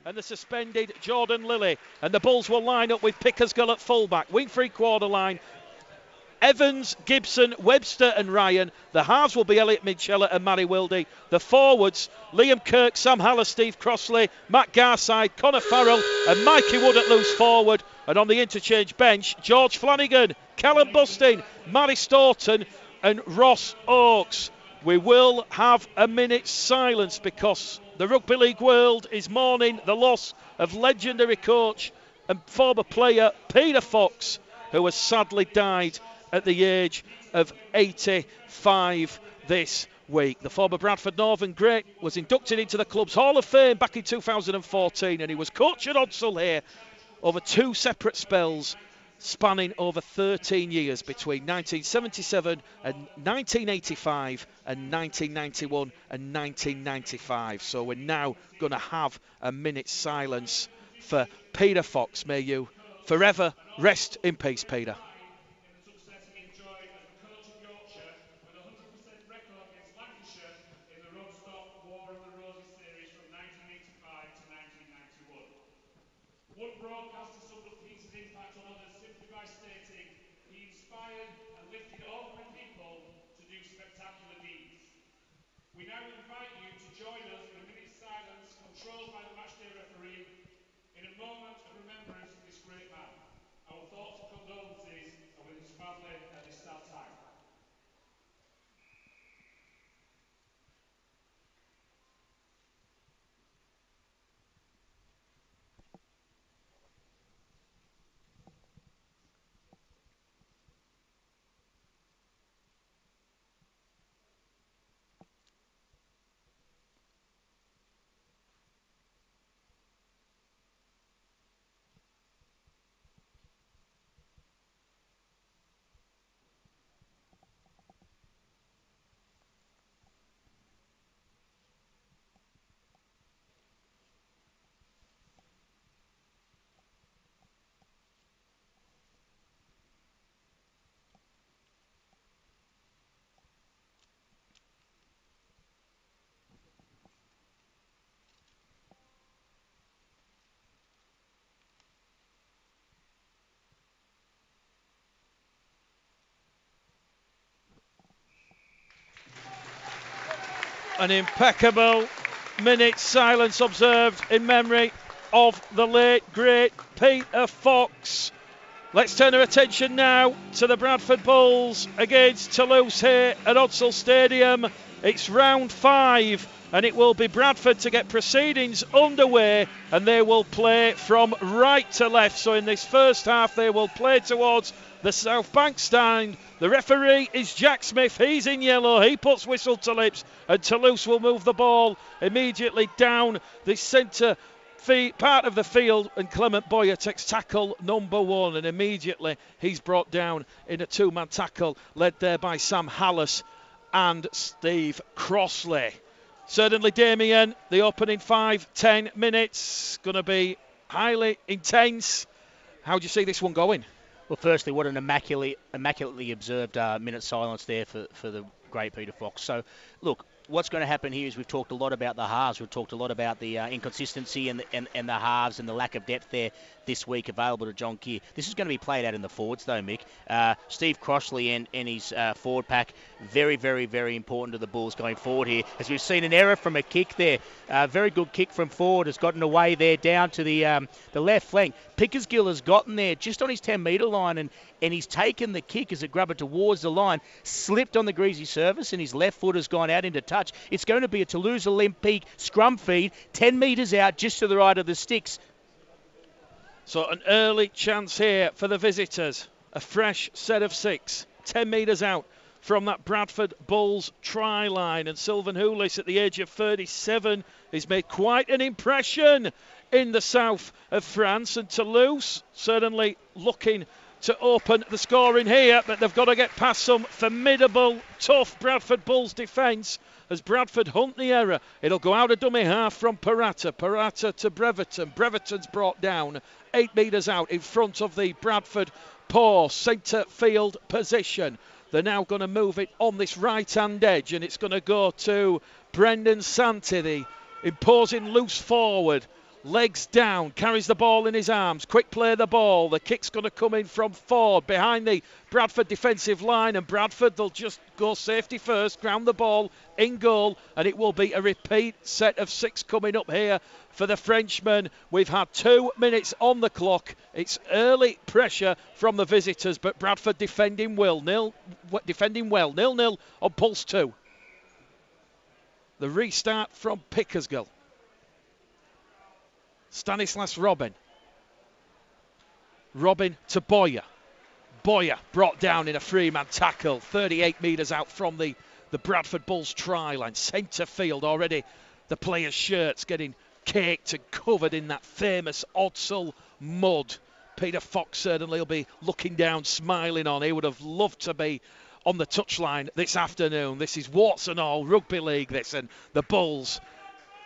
and the suspended Jordan Lilly. And the Bulls will line up with Pickersgill at fullback, wing three-quarter line, Evans, Gibson, Webster and Ryan. The halves will be Elliot Minchella and Matty Wildy. The forwards, Liam Kirk, Sam Haller, Steve Crossley, Matt Garside, Connor Farrell and Mikey Wood at loose forward. And on the interchange bench, George Flanagan, Callum Bustin, Matty Staunton and Ross Oakes. We will have a minute's silence because the Rugby League world is mourning the loss of legendary coach and former player Peter Fox, who has sadly died at the age of 85 this week. The former Bradford Northern great was inducted into the club's Hall of Fame back in 2014, and he was coach at Odsal here over two separate spells spanning over 13 years between 1977 and 1985 and 1991 and 1995. So we're now going to have a minute's silence for Peter Fox. May you forever rest in peace, Peter. One broadcaster summed up Peter's impact on others simply by stating he inspired and lifted ordinary people to do spectacular deeds. We now invite you to join us in a minute's silence controlled by the matchday referee in a moment of remembrance of this great man. Our thoughts and condolences are with his family at this sad time. An impeccable minute's silence observed in memory of the late, great Peter Fox. Let's turn our attention now to the Bradford Bulls against Toulouse here at Odsal Stadium. It's round 5 and it will be Bradford to get proceedings underway, and they will play from right to left. So in this first half they will play towards the South Bank stand. The referee is Jack Smith. He's in yellow. He puts whistle to lips, and Toulouse will move the ball immediately down the centre part of the field, and Clement Boyer takes tackle number 1, and immediately he's brought down in a two-man tackle led there by Sam Hallis and Steve Crossley. Certainly, Damien, the opening 5-10 minutes going to be highly intense. How do you see this one going? Well, firstly, what an immaculately observed minute silence there for the great Peter Fox. So, look, what's going to happen here is we've talked a lot about the halves. We've talked a lot about the inconsistency and the halves and the lack of depth there this week available to John Keir. This is going to be played out in the forwards, though, Mick. Steve Crossley and his forward pack, very, very, very important to the Bulls going forward here. As we've seen an error from a kick there. Very good kick from forward. Has gotten away there down to the left flank. Pickersgill has gotten there just on his 10-metre line, and he's taken the kick as a grubber towards the line, slipped on the greasy surface, and his left foot has gone out into touch. It's going to be a Toulouse Olympique scrum feed, 10 metres out just to the right of the sticks. So an early chance here for the visitors. A fresh set of 6, 10 metres out from that Bradford Bulls try line. And Sylvain Houlis, at the age of 37, has made quite an impression in the south of France. And Toulouse certainly looking to open the scoring here, but they've got to get past some formidable, tough Bradford Bulls defence as Bradford hunt the error. It'll go out a dummy half from Parata to Breverton. Breverton's brought down 8 metres out in front of the Bradford paw centre field position. They're now going to move it on this right-hand edge, and it's going to go to Brendan Santi, the imposing loose forward. legs down, carries the ball in his arms, quick play the ball. The kick's going to come in from Ford behind the Bradford defensive line, and Bradford, they'll just go safety first, ground the ball in goal, and it will be a repeat set of 6 coming up here for the Frenchman. We've had 2 minutes on the clock. It's early pressure from the visitors, but Bradford defending well. 0-0 on pulse 2. The restart from Pickersgill. Stanislas Robin. Robin to Boyer. Boyer brought down in a free-man tackle, 38 metres out from the Bradford Bulls try line. Centre field already. The players' shirts getting caked and covered in that famous Odsal mud. Peter Fox certainly will be looking down, smiling on. He would have loved to be on the touchline this afternoon. This is warts and all, rugby league this, and the Bulls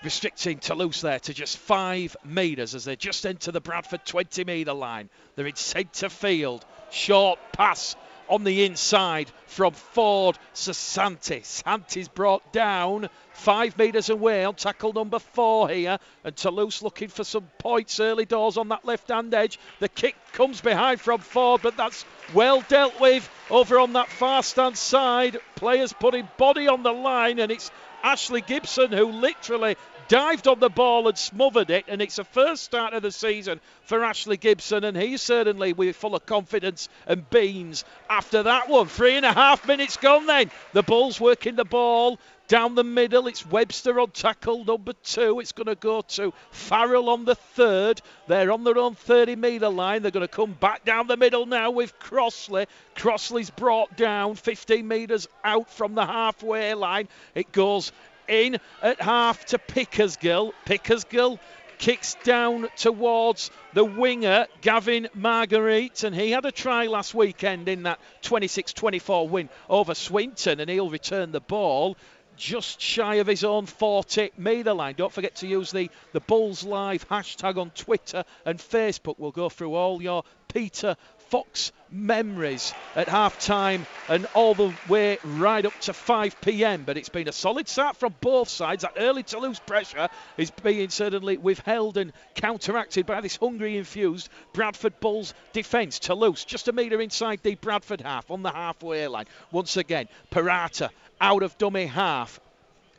restricting Toulouse there to just 5 metres as they just enter the Bradford 20-metre line. They're in centre field. Short pass on the inside from Ford to Santi. Santi's brought down 5 metres away on tackle number 4 here, and Toulouse looking for some points early doors on that left-hand edge. The kick comes behind from Ford, but that's well dealt with over on that far stand side. Players putting body on the line, and it's Ashley Gibson who literally dived on the ball and smothered it, and it's a first start of the season for Ashley Gibson, and he's certainly full of confidence and beans after that one. 3.5 minutes gone then. The Bulls working the ball down the middle. It's Webster on tackle number 2. It's going to go to Farrell on the 3rd. They're on their own 30-metre line. They're going to come back down the middle now with Crossley. Crossley's brought down 15 metres out from the halfway line. It goes in at half to Pickersgill. Pickersgill kicks down towards the winger, Gavin Marguerite, and he had a try last weekend in that 26-24 win over Swinton, and he'll return the ball just shy of his own 40-metre line. Don't forget to use the Bulls Live hashtag on Twitter and Facebook. We'll go through all your Peter Fox memories at half-time and all the way right up to 5 p.m. But it's been a solid start from both sides. That early Toulouse pressure is being certainly withheld and counteracted by this hungry-infused Bradford Bulls defence. Toulouse just a metre inside the Bradford half on the halfway line. Once again, Parata out of dummy half.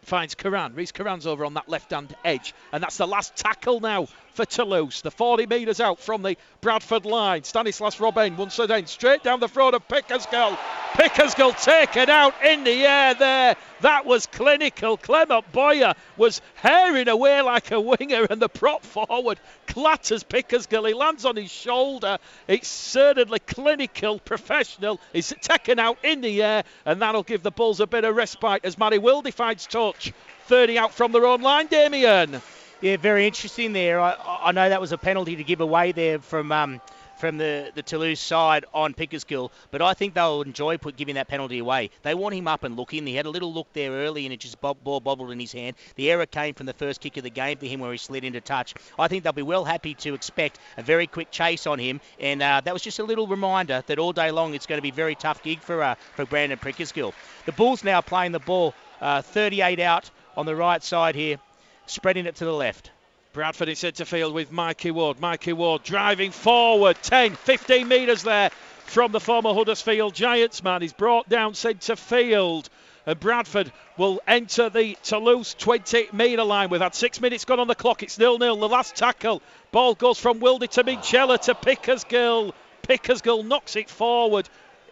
Finds Karan. Reece Karan's over on that left-hand edge. And that's the last tackle now for Toulouse. The 40 metres out from the Bradford line. Stanislas Robin once again straight down the throat of Pickersgill. Pickersgill taken out in the air there. That was clinical. Clement Boyer was herring away like a winger, and the prop forward clatters Pickersgill. He lands on his shoulder. It's certainly clinical, professional. He's taken out in the air, and that'll give the Bulls a bit of respite as Matty Wilde finds touch. 30 out from their own line, Damien. Yeah, very interesting there. I know that was a penalty to give away there from the Toulouse side on Pickersgill, but I think they'll enjoy giving that penalty away. They want him up and looking. He had a little look there early, and it just ball bobbled in his hand. The error came from the first kick of the game to him where he slid into touch. I think they'll be well happy to expect a very quick chase on him, and that was just a little reminder that all day long it's going to be a very tough gig for Brandon Pickersgill. The Bulls now playing the ball 38 out on the right side here, spreading it to the left. Bradford in centre field with Mikey Ward. Mikey Ward driving forward 10, 15 metres there from the former Huddersfield Giants man. He's brought down centre field. And Bradford will enter the Toulouse 20-metre line. We've had 6 minutes gone on the clock. It's 0-0. The last tackle. Ball goes from Wilde to Minchella to Pickersgill. Pickersgill knocks it forward.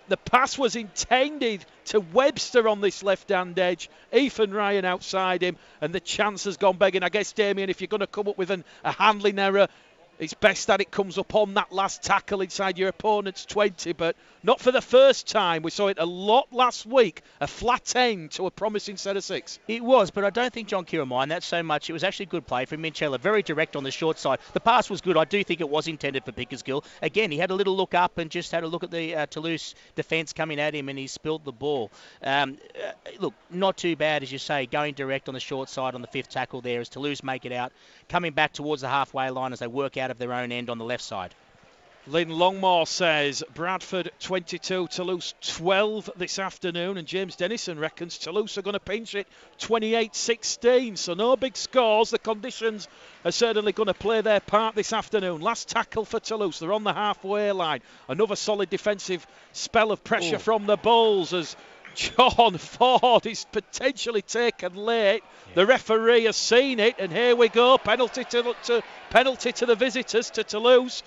The pass was intended to Webster on this left-hand edge. Ethan Ryan outside him, and the chance has gone begging. I guess, Damien, if you're going to come up with a handling error, it's best that it comes up on that last tackle inside your opponent's 20, but not for the first time. We saw it a lot last week, a flat end to a promising set of 6. It was, but I don't think John Kira minded that so much. It was actually good play from Minchella, very direct on the short side. The pass was good. I do think it was intended for Pickersgill. Again, he had a little look up and just had a look at the Toulouse defence coming at him, and he spilled the ball. Look, not too bad, as you say, going direct on the short side on the 5th tackle there as Toulouse make it out, coming back towards the halfway line as they work out of their own end on the left side. Lynn Longmore says Bradford 22, Toulouse 12 this afternoon, and James Dennison reckons Toulouse are going to pinch it 28-16. So no big scores. The conditions are certainly going to play their part this afternoon. Last tackle for Toulouse. They're on the halfway line. Another solid defensive spell of pressure from the Bulls as John Ford is potentially taken late. The referee has seen it, and here we go. Penalty to the visitors, to Toulouse.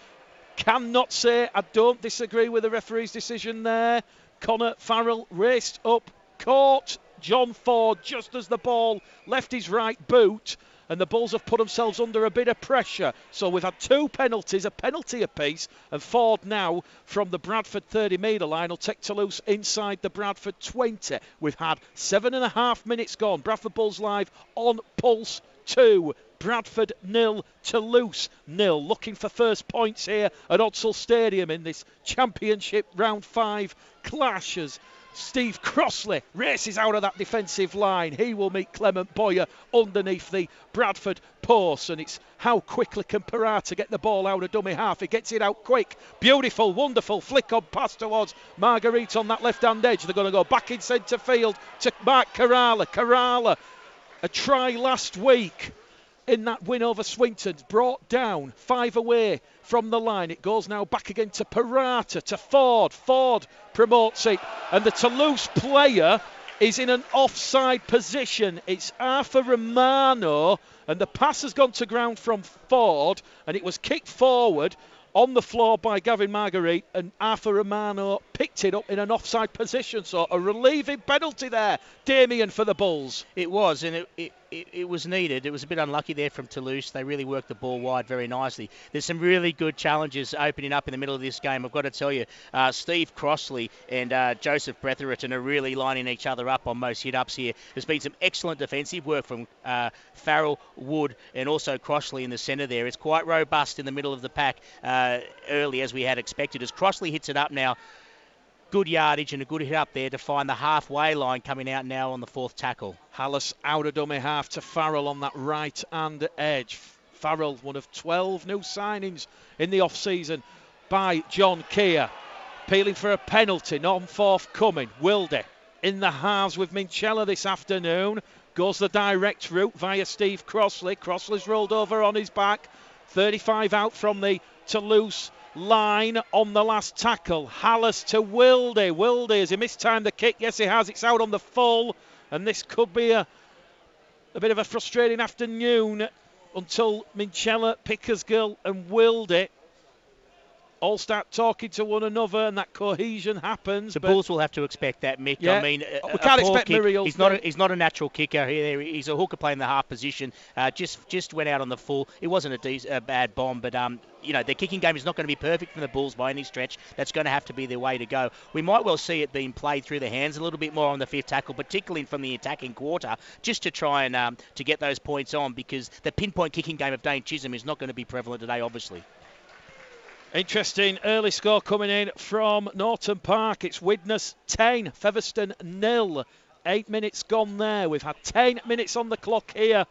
Cannot say I don't disagree with the referee's decision there. Connor Farrell raced up, caught John Ford just as the ball left his right boot, and the Bulls have put themselves under a bit of pressure. So we've had 2 penalties, a penalty apiece, and Ford now from the Bradford 30-metre line will take Toulouse inside the Bradford 20. We've had 7.5 minutes gone. Bradford Bulls live on Pulse 2. Bradford 0, Toulouse 0. Looking for first points here at Odsal Stadium in this Championship Round 5 clash as Steve Crossley races out of that defensive line. He will meet Clement Boyer underneath the Bradford post, and it's how quickly can Parata get the ball out of dummy half. He gets it out quick. Beautiful, wonderful flick on pass towards Marguerite on that left-hand edge. They're going to go back in centre field to Mark Carrala. Carrala, a try last week in that win over Swinton, brought down 5 away from the line. It goes now back again to Parata, to Ford. Ford promotes it, and the Toulouse player is in an offside position. It's Arthur Romano, and the pass has gone to ground from Ford, and it was kicked forward on the floor by Gavin Marguerite, and Arthur Romano picked it up in an offside position. So a relieving penalty there, Damien, for the Bulls. It was, and it was needed. It was a bit unlucky there from Toulouse. They really worked the ball wide very nicely. There's some really good challenges opening up in the middle of this game. I've got to tell you, Steve Crossley and Joseph Bretherington are really lining each other up on most hit-ups here. There's been some excellent defensive work from Farrell, Wood, and also Crossley in the centre there. It's quite robust in the middle of the pack early, as we had expected. As Crossley hits it up now, good yardage and a good hit up there to find the halfway line coming out now on the 4th tackle. Hallis out of dummy half to Farrell on that right hand edge. Farrell, one of 12 new signings in the off-season by John Keir. Appealing for a penalty, non forthcoming. Wilde in the halves with Minchella this afternoon. Goes the direct route via Steve Crossley. Crossley's rolled over on his back. 35 out from the Toulouse line on the last tackle. Hallis to Wilde. Wilde, has he mistimed the kick? Yes, he has. It's out on the full, and this could be a bit of a frustrating afternoon until Minchella, Pickersgill and Wilde all start talking to one another and that cohesion happens. The Bulls will have to expect that, Mick. Yeah, I mean, we can't expect Muriel. He's not a natural kicker here. He's a hooker playing the half position. Just went out on the full. It wasn't a bad bomb, but their kicking game is not going to be perfect from the Bulls by any stretch. That's going to have to be their way to go. We might well see it being played through the hands a little bit more on the 5th tackle, particularly from the attacking quarter, just to try and to get those points on, because the pinpoint kicking game of Dane Chisholm is not going to be prevalent today, obviously. Interesting early score coming in from Norton Park. It's Widnes 10, Featherstone 0. 8 minutes gone there. We've had 10 minutes on the clock here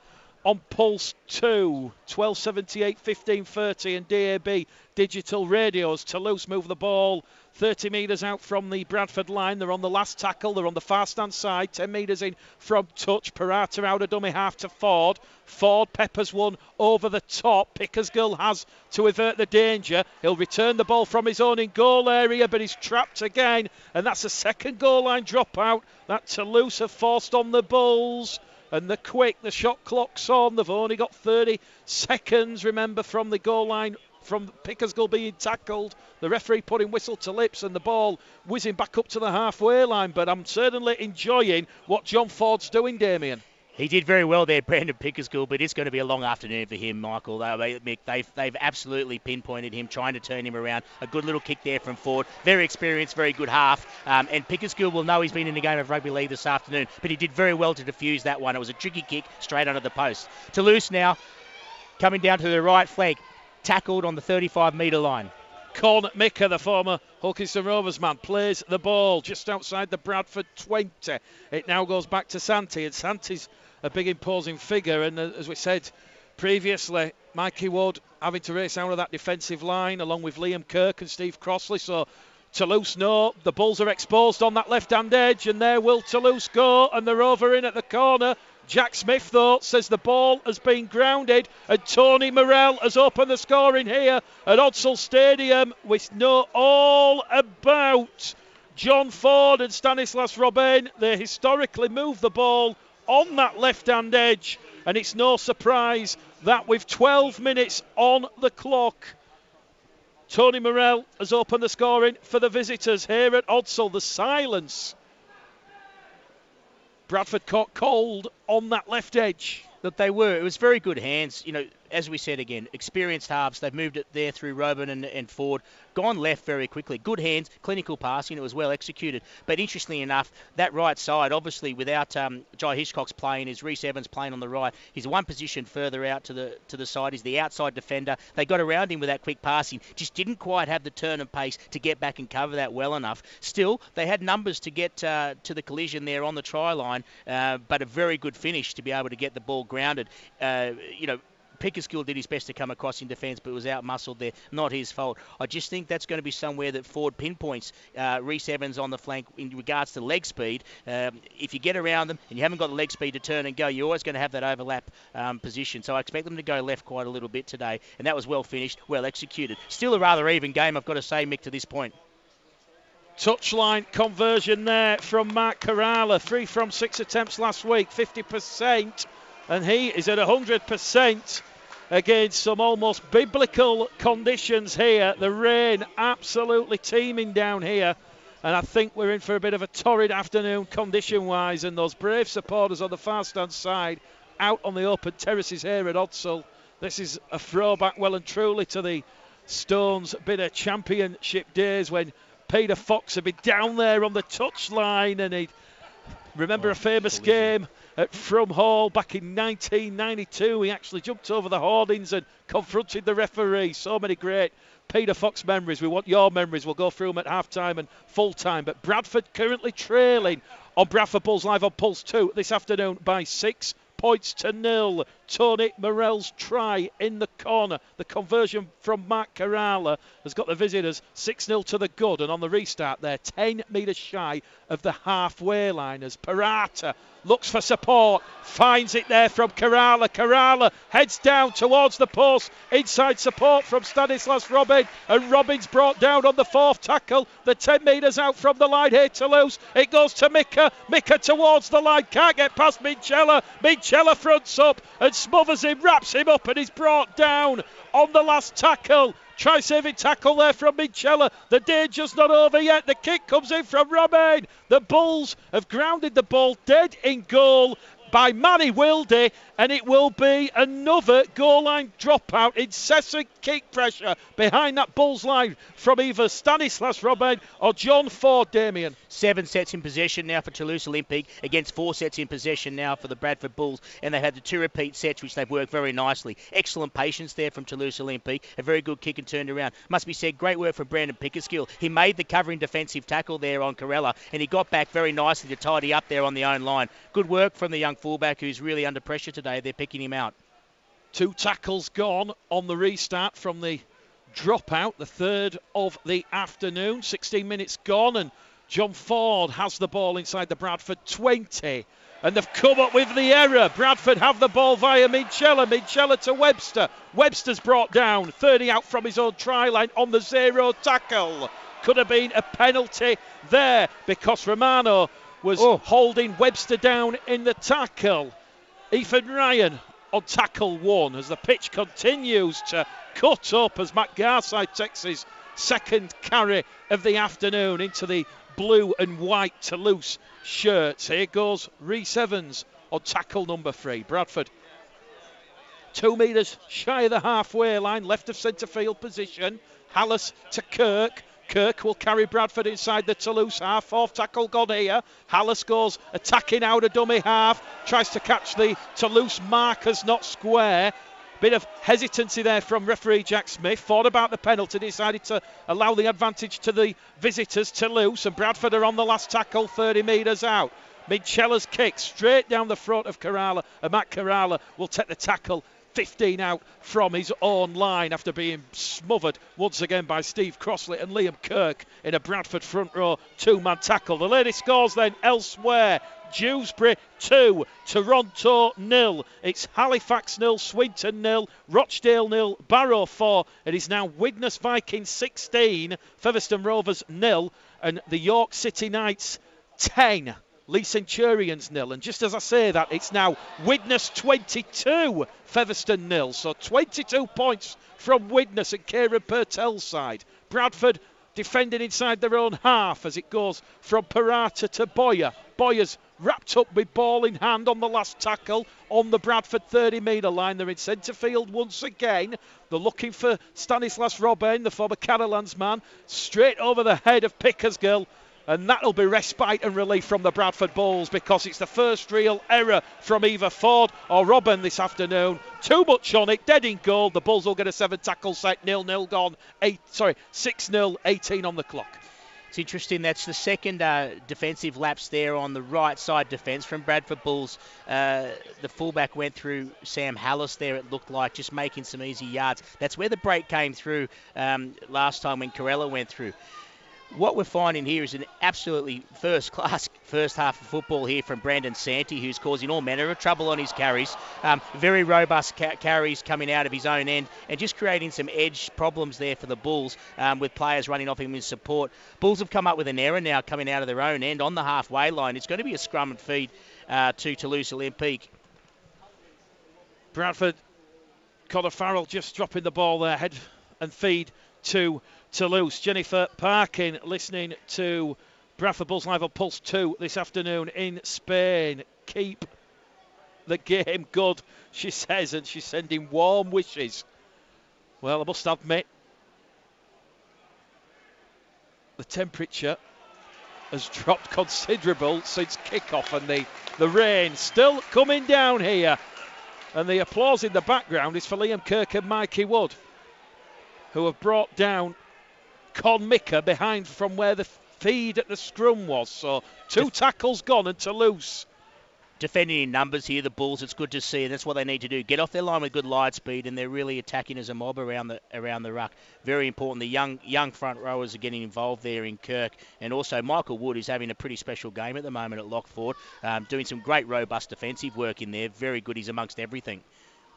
on Pulse 2. 12:78, 15:30 and DAB digital radios. Toulouse move the ball 30 metres out from the Bradford line. They're on the last tackle. They're on the far stand side. 10 metres in from touch. Parata out of dummy half to Ford. Ford peppers one over the top. Pickersgill has to avert the danger. He'll return the ball from his own in goal area, but he's trapped again. And that's a second goal line dropout that Toulouse have forced on the Bulls. And the shot clock's on. They've only got 30 seconds, remember, from the goal line, from Pickersgill being tackled. The referee putting whistle to lips and the ball whizzing back up to the halfway line. But I'm certainly enjoying what John Ford's doing, Damien. He did very well there, Brandon Pickersgill, but it's going to be a long afternoon for him, Michael. They've absolutely pinpointed him, trying to turn him around. A good little kick there from Ford. Very experienced, very good half. And Pickersgill will know he's been in a game of rugby league this afternoon, but he did very well to defuse that one. It was a tricky kick straight under the post. Toulouse now coming down to the right flank, tackled on the 35-metre line. Con Micker, the former Hulkinson Rovers man, plays the ball just outside the Bradford 20. It now goes back to Santi, and Santi's a big imposing figure, and as we said previously, Mikey Wood having to race out of that defensive line along with Liam Kirk and Steve Crossley. So Toulouse know the Bulls are exposed on that left-hand edge, and there will Toulouse go, and they're over in at the corner. Jack Smith, though, says the ball has been grounded, and Tony Morrell has opened the scoring here at Odsal Stadium. We know all about John Ford and Stanislas Robin. They historically move the ball on that left-hand edge, and it's no surprise that with 12 minutes on the clock, Tony Morrell has opened the scoring for the visitors here at Odsal. The silence. Bradford caught cold on that left edge. That they were. It was very good hands. You know, as we said again, experienced halves. They've moved it there through Robin and Ford. Gone left very quickly. Good hands, clinical passing. It was well executed. But interestingly enough, that right side, obviously without Jai Hitchcock's playing, is Reece Evans playing on the right. He's one position further out to the side. He's the outside defender. They got around him with that quick passing. Just didn't quite have the turn and pace to get back and cover that well enough. Still, they had numbers to get to the collision there on the try line, but a very good finish to be able to get the ball grounded. Pickersgill did his best to come across in defence, but was out-muscled there. Not his fault. I just think that's going to be somewhere that Ford pinpoints Reece Evans on the flank in regards to leg speed. If you get around them and you haven't got the leg speed to turn and go, you're always going to have that overlap position. So I expect them to go left quite a little bit today, and that was well finished, well executed. Still a rather even game, I've got to say, Mick, to this point. Touchline conversion there from Mark Kerala. 3 from 6 attempts last week, 50%. And he is at 100% against some almost biblical conditions here. The rain absolutely teeming down here. And I think we're in for a bit of a torrid afternoon condition-wise. And those brave supporters on the far stand side out on the open terraces here at Odsal. This is a throwback well and truly to the Stones bit of championship days when Peter Fox had been down there on the touchline, and he'd remember a famous game at Frum Hall back in 1992. He actually jumped over the hoardings and confronted the referee. So many great Peter Fox memories. We want your memories. We'll go through them at half-time and full-time. But Bradford currently trailing on Bradford Bulls Live on Pulse 2 this afternoon by 6 points to 0. Tony Morrell's try in the corner. The conversion from Mark Kerala has got the visitors 6-0 to the good. And on the restart, they're 10 metres shy of the halfway line as Parata looks for support, finds it there from Kerala. Kerala heads down towards the post. Inside support from Stanislas Robin, and Robin's brought down on the 4th tackle. The 10 metres out from the line here to Toulouse. It goes to Mika. Mika towards the line, can't get past Minchella. Minchella fronts up and smothers him, wraps him up, and he's brought down on the last tackle. Try-saving tackle there from Minchella. The danger's not over yet. The kick comes in from Robin. The Bulls have grounded the ball dead in goal by Manny Wilde, and it will be another goal line dropout. Incessant kick pressure behind that Bulls line from either Stanislas Robin or John Ford, Damien. 7 sets in possession now for Toulouse Olympique against 4 sets in possession now for the Bradford Bulls, and they've had the 2 repeat sets which they've worked very nicely. Excellent patience there from Toulouse Olympique. A very good kick and turned around. Must be said, great work from Brandon Pickersgill. He made the covering defensive tackle there on Kerala, and he got back very nicely to tidy up there on the own line. Good work from the young fullback who's really under pressure today. They're picking him out. 2 tackles gone on the restart from the dropout, the 3rd of the afternoon. 16 minutes gone, and John Ford has the ball inside the Bradford 20. And they've come up with the error. Bradford have the ball via Minchella. Minchella to Webster. Webster's brought down. 30 out from his own try line on the 0 tackle. Could have been a penalty there because Romano was holding Webster down in the tackle. Ethan Ryan on tackle 1 as the pitch continues to cut up as Matt Garside takes his 2nd carry of the afternoon into the blue and white Toulouse shirts. Here goes Reece Evans on tackle number 3. Bradford 2 metres shy of the halfway line, left of centre field position. Hallis to Kirk. Kirk will carry Bradford inside the Toulouse half. 4th tackle gone here. Hallis goes attacking out a dummy half. Tries to catch the Toulouse markers, not square. Bit of hesitancy there from referee Jack Smith. Thought about the penalty, decided to allow the advantage to the visitors, Toulouse, and Bradford are on the last tackle 30 metres out. Minchella's kick straight down the front of Kerala, and Matt Kerala will take the tackle 15 out from his own line after being smothered once again by Steve Crossley and Liam Kirk in a Bradford front row two-man tackle. The latest scores then elsewhere. Dewsbury 2, Toronto 0. It's Halifax 0, Swinton 0, Rochdale 0, Barrow 4. It is now Widnes Vikings 16, Featherstone Rovers 0, and the York City Knights 10. Lee Centurions 0. And just as I say that, it's now Widnes 22, Featherstone 0. So 22 points from Widnes and Kieran Purtell's side. Bradford defending inside their own half as it goes from Parata to Boyer. Boyer's wrapped up with ball in hand on the last tackle on the Bradford 30-metre line. They're in centre field once again. They're looking for Stanislas Robin, the former Catalans man, straight over the head of Pickersgill. And that'll be respite and relief from the Bradford Bulls, because it's the first real error from either Ford or Robin this afternoon. Too much on it, dead in goal. The Bulls will get a 7-tackle set, 0-0 gone. 6-0, 18 on the clock. It's interesting, that's the second defensive lapse there on the right side defence from Bradford Bulls. The fullback went through Sam Hallis there, it looked like, just making some easy yards. That's where the break came through last time when Corella went through. What we're finding here is an absolutely first-class first half of football here from Brandon Santee, who's causing all manner of trouble on his carries. Very robust carries coming out of his own end and just creating some edge problems there for the Bulls with players running off him in support. Bulls have come up with an error now coming out of their own end on the halfway line. It's going to be a scrum and feed to Toulouse Olympique. Bradford, Connor Farrell just dropping the ball there, head and feed to Toulouse. Jennifer Parkin listening to Bradford Bulls Live on Pulse 2 this afternoon in Spain. Keep the game good, she says, and she's sending warm wishes. Well, I must admit, the temperature has dropped considerable since kick-off, and the rain still coming down here. And the applause in the background is for Liam Kirk and Mikey Wood, who have brought down Con Mika behind from where the feed at the scrum was. So 2 tackles gone and Toulouse. Defending in numbers here, the Bulls, it's good to see, and that's what they need to do. Get off their line with good light speed, and they're really attacking as a mob around the ruck. Very important. The young front rowers are getting involved there in Kirk, and also Michael Wood is having a pretty special game at the moment at Lockford, doing some great robust defensive work in there. Very good. He's amongst everything,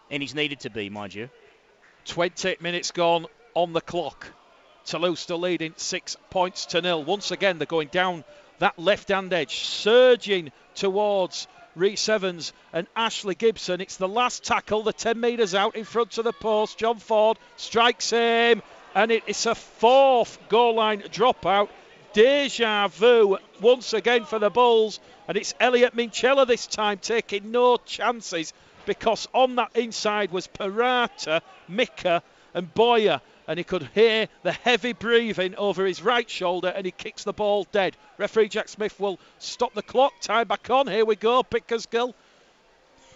and he's needed to be, mind you. 20 minutes gone on the clock. Toulouse still leading 6-0. Once again, they're going down that left-hand edge, surging towards Reece Evans and Ashley Gibson. It's the last tackle, the 10 metres out in front of the post. John Ford strikes him, and it's a 4th goal line dropout. Deja vu once again for the Bulls, and it's Elliot Minchella this time taking no chances, because on that inside was Parata, Mika and Boyer, and he could hear the heavy breathing over his right shoulder, and he kicks the ball dead. Referee Jack Smith will stop the clock. Time back on. Here we go, Pickersgill.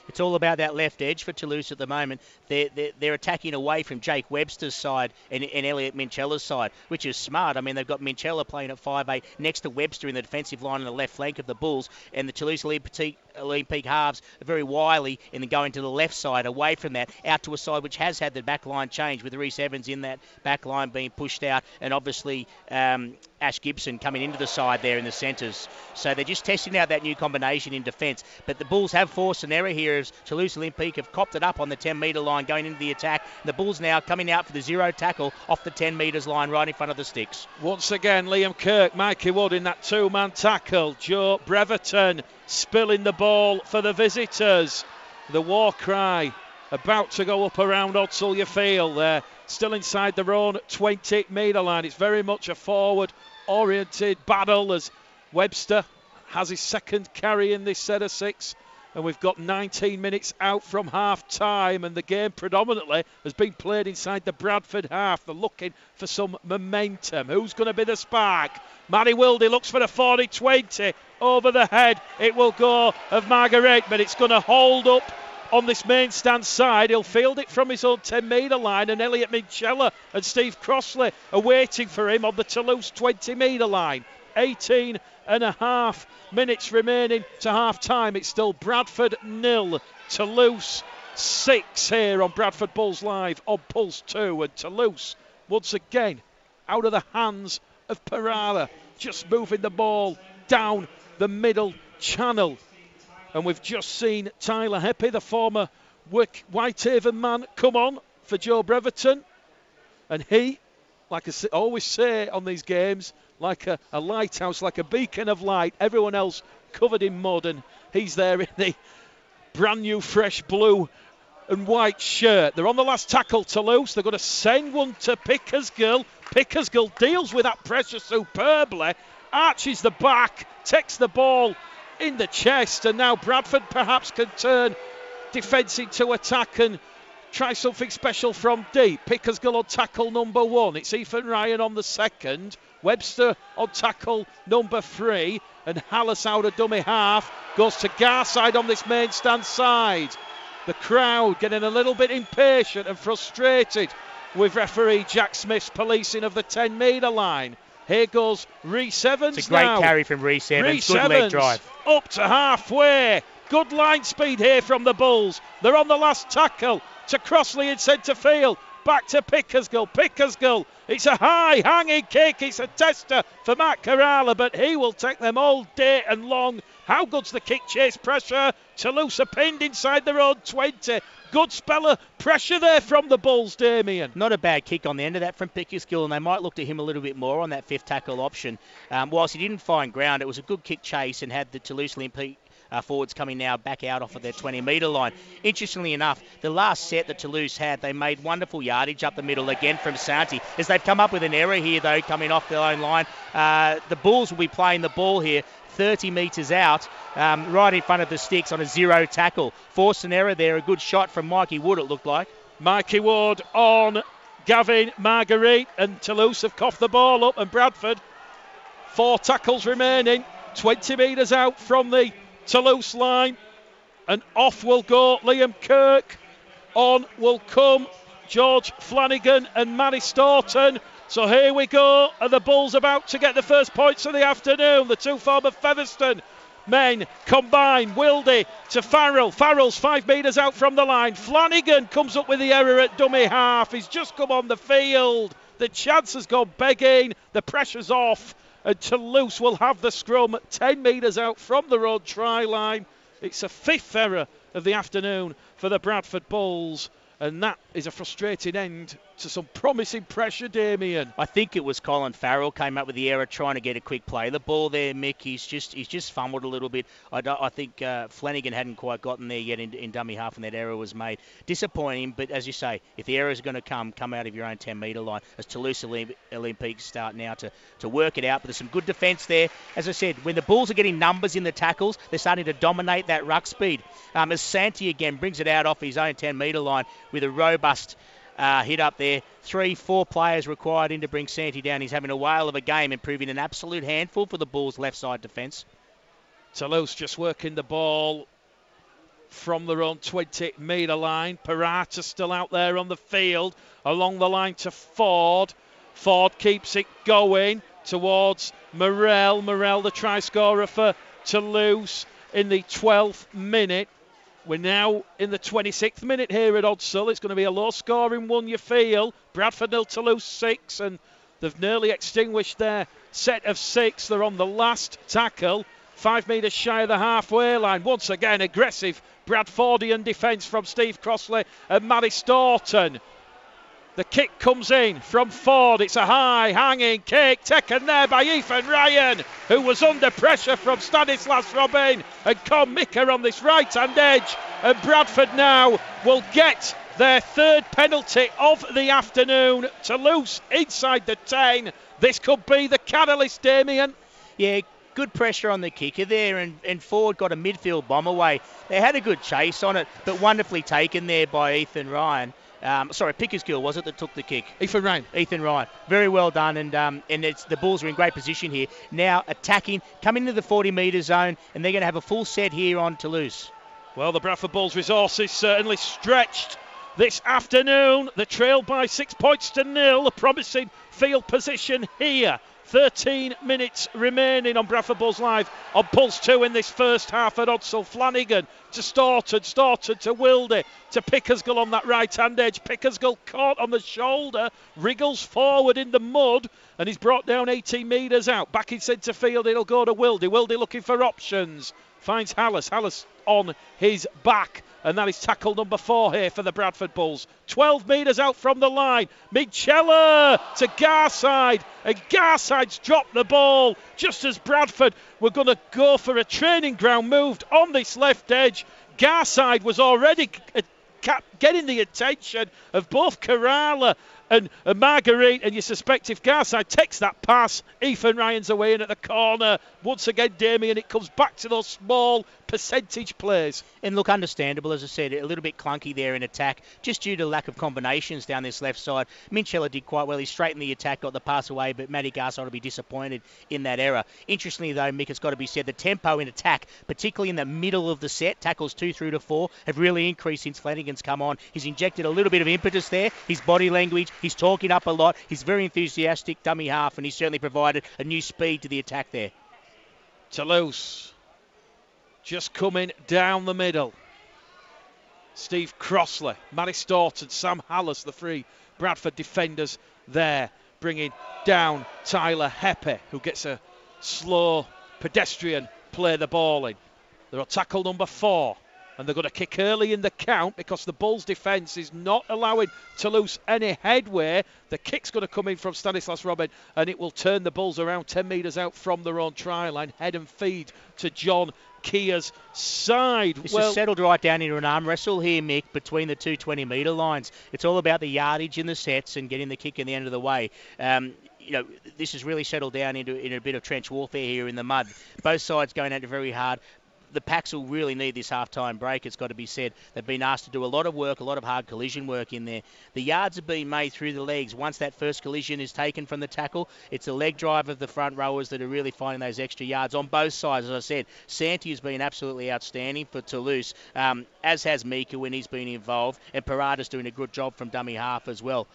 It's all about that left edge for Toulouse at the moment. They're attacking away from Jake Webster's side and Elliot Minchella's side, which is smart. I mean, they've got Minchella playing at 5'8", next to Webster in the defensive line on the left flank of the Bulls, and the Toulouse Olympique halves are very wily in going to the left side, away from that, out to a side which has had the back line change, with Reece Evans in that back line being pushed out, and obviously Ash Gibson coming into the side there in the centres. So they're just testing out that new combination in defence. But the Bulls have forced an error here, as Toulouse Olympique have copped it up on the 10-metre line going into the attack. The Bulls now coming out for the 0 tackle off the 10 metres line right in front of the sticks. Once again, Liam Kirk, Mikey Wood in that 2-man tackle. Joe Breverton spilling the ball for the visitors. The war cry about to go up around Odsal, you feel there. Still inside their own 20-metre line. It's very much a forward-oriented battle as Webster has his second carry in this set of 6. And we've got 19 minutes out from half-time, and the game predominantly has been played inside the Bradford half. They're looking for some momentum. Who's going to be the spark? Matty Wildy looks for the 40-20. Over the head, it will go of Margaret, but it's going to hold up on this main stand side. He'll field it from his own 10-metre line, and Elliot Minchella and Steve Crossley are waiting for him on the Toulouse 20-metre line. 18 and a half minutes remaining to half time. It's still Bradford 0, Toulouse 6 here on Bradford Bulls Live on Pulse 2. And Toulouse, once again, out of the hands of Pereira, just moving the ball down the middle channel. And we've just seen Tyler Heppy, the former Whitehaven man, come on for Joe Breverton. And he, like I always say on these games, like a lighthouse, like a beacon of light, everyone else covered in mud, and he's there in the brand new fresh blue and white shirt. They're on the last tackle, Toulouse. They're going to send one to Pickersgill. Pickersgill deals with that pressure superbly, arches the back, takes the ball in the chest, and now Bradford perhaps can turn defence into attack and try something special from deep. Pickersgill on tackle number 1. It's Ethan Ryan on the second. Webster on tackle number 3. And Hallis out of dummy half. Goes to Garside on this main stand side. The crowd getting a little bit impatient and frustrated with referee Jack Smith's policing of the 10-metre line. Here goes Rhys Evans. It's a great now. Carry from Rhys Evans. Good Evans, leg drive. Up to halfway. Good line speed here from the Bulls. They're on the last tackle to Crossley in centre field. Back to Pickersgill. Pickersgill. It's a high hanging kick. It's a tester for Matt Kerala, but he will take them all day and long. How good's the kick chase pressure? Toulouse are pinned inside their own 20. Good spell of pressure there from the Bulls, Damien. Not a bad kick on the end of that from Pickersgill, and they might look to him a little bit more on that fifth tackle option. Whilst he didn't find ground, it was a good kick chase and had the Toulouse Olympique forwards coming now back out off of their 20-metre line. Interestingly enough, the last set that Toulouse had, they made wonderful yardage up the middle again from Santi. As they've come up with an error here, though, coming off their own line, the Bulls will be playing the ball here 30 metres out, right in front of the sticks on a 0 tackle. Forced an error there, a good shot from Mikey Wood, it looked like. Mikey Wood on Gavin Marguerite, and Toulouse have coughed the ball up, and Bradford, 4 tackles remaining, 20 metres out from the Toulouse line, and off will go Liam Kirk. On will come George Flanagan and Manny Staunton. So here we go, and the Bulls about to get the first points of the afternoon. The two former Featherstone men combine. Wildy to Farrell. Farrell's 5 metres out from the line. Flanagan comes up with the error at dummy half. He's just come on the field. The chance has gone begging. The pressure's off. And Toulouse will have the scrum 10 metres out from the road try line. It's a 5th error of the afternoon for the Bradford Bulls. And that is a frustrating end to some promising pressure, Damien. I think it was Colin Farrell came up with the error trying to get a quick play. The ball there, Mick, he's just fumbled a little bit. I think Flanagan hadn't quite gotten there yet in dummy half, and that error was made. Disappointing, but as you say, if the error is going to come out of your own 10-metre line, as Toulouse Olympique start now to work it out. But there's some good defence there. As I said, when the Bulls are getting numbers in the tackles, they're starting to dominate that ruck speed. As Santi again brings it out off his own 10-metre line with a robust hit up there. 3-4 players required in to bring Santi down. He's having a whale of a game and proving an absolute handful for the Bulls' left side defence. Toulouse just working the ball from their own 20-metre line. Parata still out there on the field. Along the line to Ford. Ford keeps it going towards Morel. Morel, the try scorer for Toulouse in the 12th minute. We're now in the 26th minute here at Odsall. It's going to be a low-scoring one, you feel. Bradford 0, Toulouse 6, and they've nearly extinguished their set of 6. They're on the last tackle, 5 metres shy of the halfway line. Once again, aggressive Bradfordian defence from Steve Crossley and Matty Staunton. The kick comes in from Ford. It's a high hanging kick taken there by Ethan Ryan, who was under pressure from Stanislas Robin and Con Micker on this right hand edge. And Bradford now will get their 3rd penalty of the afternoon. Toulouse inside the 10. This could be the catalyst, Damien. Yeah, good pressure on the kicker there, and Ford got a midfield bomb away. They had a good chase on it, but wonderfully taken there by Ethan Ryan. Pickersgill was it that took the kick? Ethan Ryan. Very well done, and the Bulls are in great position here. Now attacking, coming into the 40-metre zone, and they're going to have a full set here on Toulouse. Well, the Bradford Bulls' resources certainly stretched this afternoon. The trail by 6 points to 0. A promising field position here 13 minutes remaining on Bradford Bulls Live on Pulse 2 in this first half at Odsall. Flanagan to Staunton to Wilde, to Pickersgill on that right-hand edge. Pickersgill caught on the shoulder, wriggles forward in the mud, and he's brought down 18 metres out. Back in centre field, it'll go to Wilde. Wilde looking for options. Finds Hallis. Hallis on his back. And that is tackle number 4 here for the Bradford Bulls. 12 metres out from the line. Mitchella to Garside. And Garside's dropped the ball just as Bradford were going to go for a training ground moved on this left edge. Garside was already getting the attention of both Kerala and Marguerite, and you suspect if Garside takes that pass, Ethan Ryan's away in at the corner. Once again, Damien, it comes back to those small percentage plays. And look, understandable, as I said, a little bit clunky there in attack, just due to lack of combinations down this left side. Minchella did quite well. He straightened the attack, got the pass away, but Matty Garside will be disappointed in that error. Interestingly, though, Mick, it's got to be said, the tempo in attack, particularly in the middle of the set, tackles 2 through to 4, have really increased since Flanagan's come on. He's injected a little bit of impetus there. His body language, he's talking up a lot. He's very enthusiastic, dummy half, and he's certainly provided a new speed to the attack there. Toulouse just coming down the middle. Steve Crossley, Matty Staunton, Sam Hallis, the 3 Bradford defenders there, bringing down Tyler Heppe, who gets a slow pedestrian play the ball in. They're on tackle number 4. And they're going to kick early in the count because the Bulls' defence is not allowing Toulouse any headway. The kick's going to come in from Stanislas Robin, and it will turn the Bulls around 10 metres out from their own try line. Head and feed to John Keir's side. This is settled right down into an arm wrestle here, Mick, between the two 20-metre lines. It's all about the yardage in the sets and getting the kick in the end of the way. This has really settled down into a bit of trench warfare here in the mud. Both sides going at it very hard. The Packs will really need this half-time break, it's got to be said. They've been asked to do a lot of work, a lot of hard collision work in there. The yards have been made through the legs. Once that first collision is taken from the tackle, it's a leg drive of the front rowers that are really finding those extra yards on both sides. As I said, Santi has been absolutely outstanding for Toulouse, as has Mika when he's been involved, and Parada's doing a good job from dummy half as well.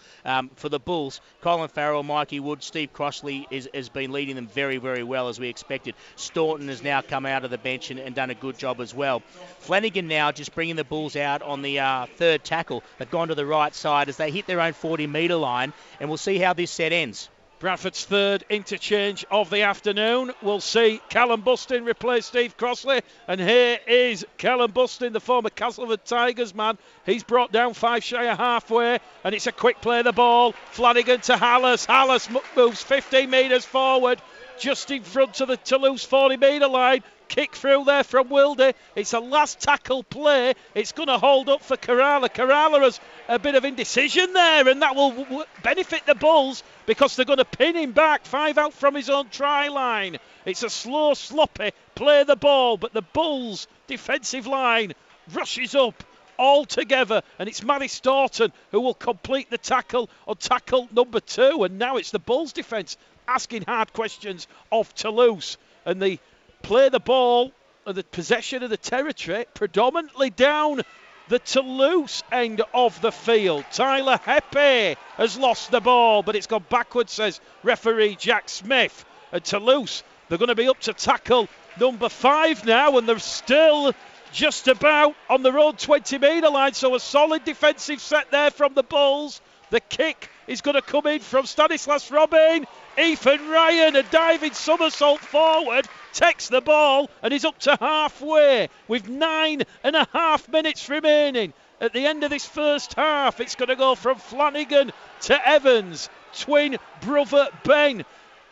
For the Bulls, Colin Farrell, Mikey Wood, Steve Crossley has been leading them very, very well as we expected. Staunton has now come out of the bench and done a good job as well. Flanagan now just bringing the Bulls out on the 3rd tackle. They've gone to the right side as they hit their own 40-metre line, and we'll see how this set ends. Bradford's 3rd interchange of the afternoon. We'll see Callum Bustin replace Steve Crossley, and here is Callum Bustin, the former Castleford Tigers man. He's brought down 5 shy of halfway, and it's a quick play of the ball. Flanagan to Hallis. Hallis moves 15 metres forward, just in front of the Toulouse 40-metre line. Kick through there from Wilde. It's a last tackle play. It's going to hold up for Kerala. Kerala has a bit of indecision there, and that will benefit the Bulls because they're going to pin him back 5 out from his own try line. It's a slow, sloppy play the ball, but the Bulls' defensive line rushes up all together, and it's Matty Staunton who will complete the tackle on tackle number 2, and now it's the Bulls' defence asking hard questions of Toulouse, and they play the ball and the possession of the territory predominantly down the Toulouse end of the field. Tyler Heppe has lost the ball, but it's gone backwards, says referee Jack Smith. And Toulouse, they're going to be up to tackle number 5 now, and they're still just about on their own 20-metre line, so a solid defensive set there from the Bulls. The kick is going to come in from Stanislas Robin. Ethan Ryan, a diving somersault forward, takes the ball and is up to halfway with 9.5 minutes remaining. At the end of this first half, it's going to go from Flanagan to Evans. Twin brother Ben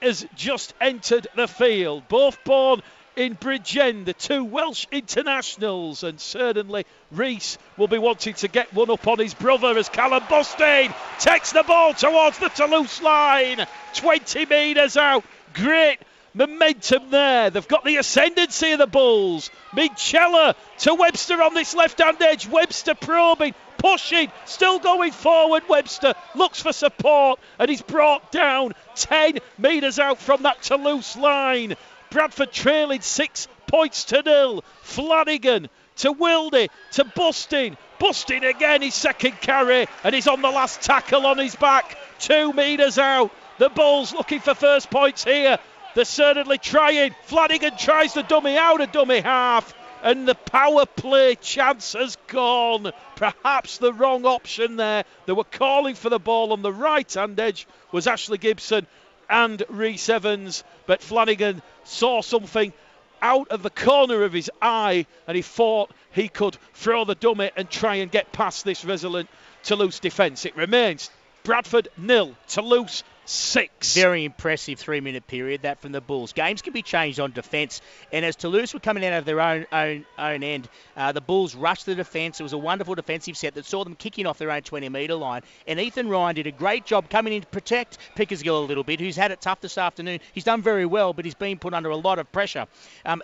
has just entered the field. Both born in Bridgend, the 2 Welsh internationals, and certainly Reese will be wanting to get one up on his brother as Callum Bustin takes the ball towards the Toulouse line, 20 metres out. Great momentum there. They've got the ascendancy of the Bulls. Minchella to Webster on this left-hand edge. Webster probing, pushing, still going forward. Webster looks for support, and he's brought down 10 metres out from that Toulouse line. Bradford trailing 6 points to 0. Flanagan to Wilde to Bustin. Bustin again, his second carry, and he's on the last tackle on his back. 2 metres out. The Bulls looking for first points here. They're certainly trying. Flanagan tries the dummy out of dummy half. And the power play chance has gone. Perhaps the wrong option there. They were calling for the ball on the right-hand edge was Ashley Gibson and Rhys Evans. But Flanagan saw something out of the corner of his eye and he thought he could throw the dummy and try and get past this resolute Toulouse defence. It remains Bradford 0, Toulouse 6. Very impressive 3-minute period that from the Bulls. Games can be changed on defence, and as Toulouse were coming out of their own end, the Bulls rushed the defence. It was a wonderful defensive set that saw them kicking off their own 20-metre line, and Ethan Ryan did a great job coming in to protect Pickersgill a little bit, who's had it tough this afternoon. He's done very well, but he's been put under a lot of pressure.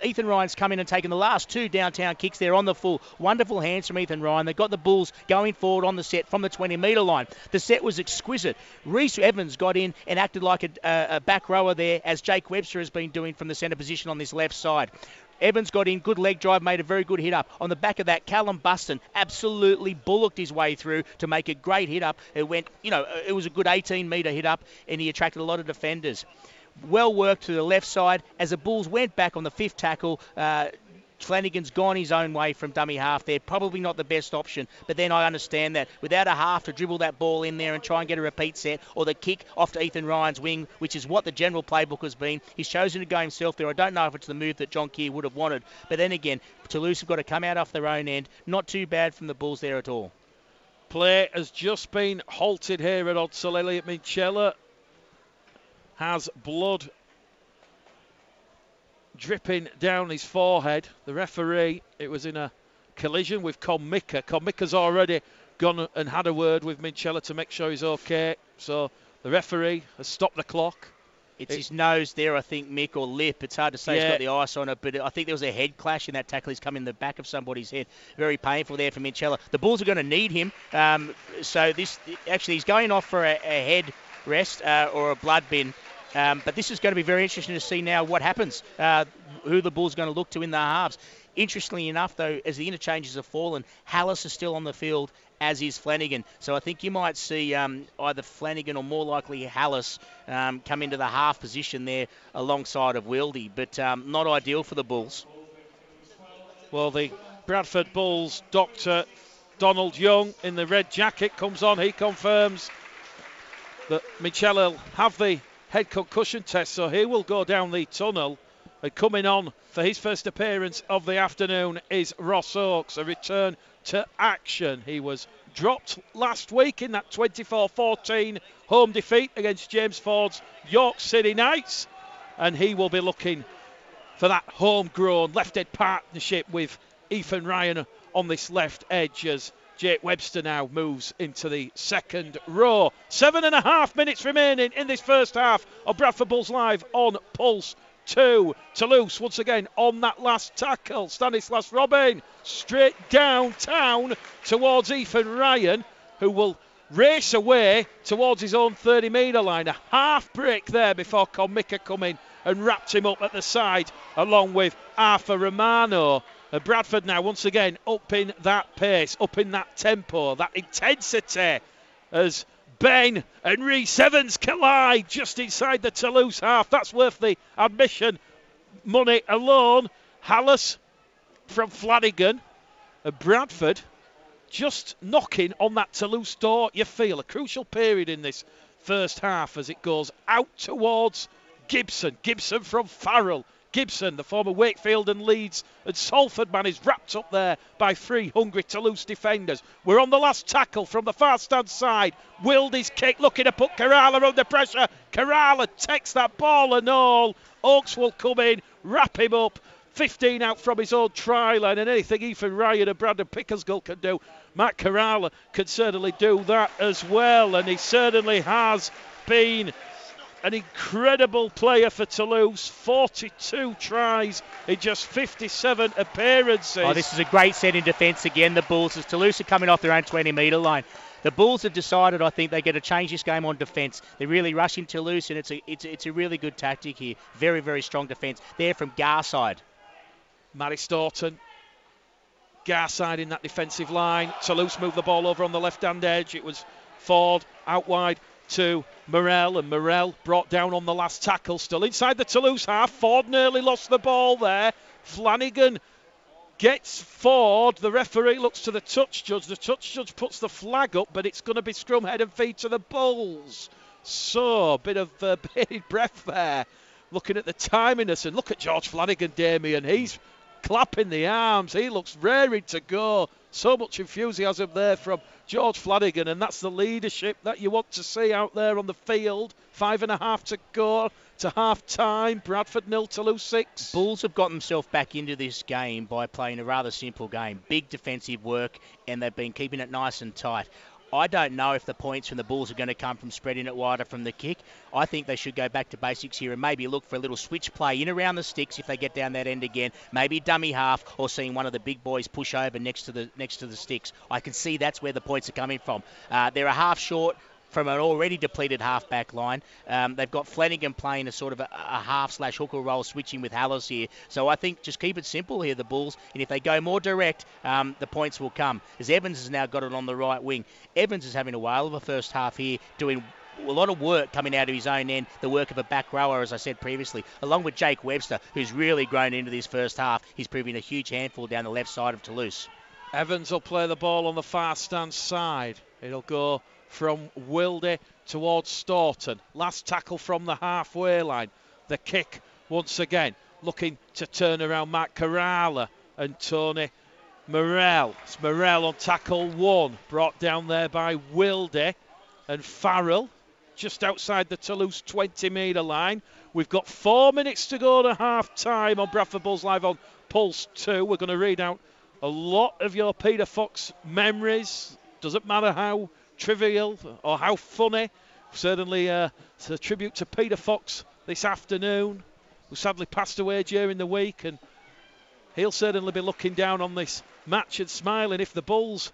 Ethan Ryan's come in and taken the last 2 downtown kicks there on the full. Wonderful hands from Ethan Ryan. They got the Bulls going forward on the set from the 20-metre line. The set was exquisite. Rhys Evans got in and acted like a back rower there, as Jake Webster has been doing from the centre position on this left side. Evans got in, good leg drive, made a very good hit up. On the back of that, Callum Buston absolutely bullocked his way through to make a great hit up. It went, it was a good 18-metre hit up, and he attracted a lot of defenders. Well worked to the left side as the Bulls went back on the 5th tackle. Flanagan's gone his own way from dummy half there. Probably not the best option, but then I understand that without a half to dribble that ball in there and try and get a repeat set, or the kick off to Ethan Ryan's wing, which is what the general playbook has been. He's chosen to go himself there. I don't know if it's the move that John Keir would have wanted, but then again, Toulouse have got to come out off their own end. Not too bad from the Bulls there at all. Play has just been halted here at Odsal. Elliot Minchella has blood dripping down his forehead. The referee, it was in a collision with Conmica. Conmica's already gone and had a word with Minchella to make sure he's okay. So the referee has stopped the clock. It's his nose there, I think, Mick, or lip. It's hard to say. He's got the ice on it, but I think there was a head clash in that tackle. He's come in the back of somebody's head. Very painful there for Minchella. The Bulls are going to need him. So this actually, he's going off for a head rest or a blood bin. But this is going to be very interesting to see now what happens, who the Bulls are going to look to in the halves. Interestingly enough, though, as the interchanges have fallen, Hallis is still on the field, as is Flanagan. So I think you might see either Flanagan or more likely Hallis come into the half position there alongside of Wildy, but not ideal for the Bulls. Well, the Bradford Bulls, Dr. Donald Young in the red jacket comes on. He confirms that Minchella will have the head concussion test, so he will go down the tunnel. And coming on for his first appearance of the afternoon is Ross Oakes, a return to action. He was dropped last week in that 24-14 home defeat against James Ford's York City Knights, and he will be looking for that homegrown left-edge partnership with Ethan Ryan on this left edge as Jake Webster now moves into the second row. 7.5 minutes remaining in this first half of Bradford Bulls Live on Pulse 2. Toulouse once again on that last tackle. Stanislas Robin straight downtown towards Ethan Ryan, who will race away towards his own 30-metre line. A half break there before Conmica come in and wrapped him up at the side along with Arthur Romano. Bradford now once again up in that pace, up in that tempo, that intensity as Ben and Rhys Evans collide just inside the Toulouse half. That's worth the admission money alone. Hallis from Flanagan and Bradford just knocking on that Toulouse door. You feel a crucial period in this first half as it goes out towards Gibson. Gibson from Farrell. Gibson, the former Wakefield and Leeds and Salford man, is wrapped up there by 3 hungry Toulouse defenders. We're on the last tackle from the far stand side. Wildy's kick looking to put Kerala under pressure. Kerala takes that ball and all. Oakes will come in, wrap him up. 15 out from his own try line, and anything Ethan Ryan and Brandon Pickersgill can do, Matt Kerala can certainly do that as well, and he certainly has been an incredible player for Toulouse. 42 tries in just 57 appearances. Oh, this is a great set in defence again, the Bulls, as Toulouse are coming off their own 20-metre line. The Bulls have decided, I think, they're going to change this game on defence. They're really rushing Toulouse, and it's a really good tactic here. Very, very strong defence. They're from Garside. Matty Staunton, Garside in that defensive line. Toulouse moved the ball over on the left-hand edge. It was Ford out wide to Morel, and Morel brought down on the last tackle, still inside the Toulouse half. Ford nearly lost the ball there. Flanagan gets Ford. The referee looks to the touch judge. The touch judge puts the flag up, but it's going to be scrum, head and feet to the Bulls. So, a bit of bated breath there. Looking at the timiness, and look at George Flanagan, Damien. He's clapping the arms. He looks raring to go. So much enthusiasm there from George Flanagan, and that's the leadership that you want to see out there on the field. 5.5 to go to half time. Bradford 0, Toulouse 6. Bulls have got themselves back into this game by playing a rather simple game. Big defensive work, and they've been keeping it nice and tight. I don't know if the points from the Bulls are going to come from spreading it wider from the kick. I think they should go back to basics here and maybe look for a little switch play in around the sticks if they get down that end again. Maybe dummy half, or seeing one of the big boys push over next to the sticks. I can see that's where the points are coming from. They're a half short from an already depleted half-back line. They've got Flanagan playing a sort of a half/hooker role, switching with Hallis here. So I think just keep it simple here, the Bulls, and if they go more direct, the points will come. As Evans has now got it on the right wing. Evans is having a whale of a first half here, doing a lot of work coming out of his own end, the work of a back rower, as I said previously, along with Jake Webster, who's really grown into this first half. He's proving a huge handful down the left side of Toulouse. Evans will play the ball on the far stand side. It'll go from Wilde towards Staunton. Last tackle from the halfway line. The kick once again, looking to turn around Matt Carrala and Tony Morel. It's Morel on tackle 1, brought down there by Wilde and Farrell, just outside the Toulouse 20-metre line. We've got 4 minutes to go to half time on Bradford Bulls Live on Pulse 2. We're going to read out a lot of your Peter Fox memories. Doesn't matter how trivial or how funny. Certainly it's a tribute to Peter Fox this afternoon, who sadly passed away during the week, and he'll certainly be looking down on this match and smiling if the Bulls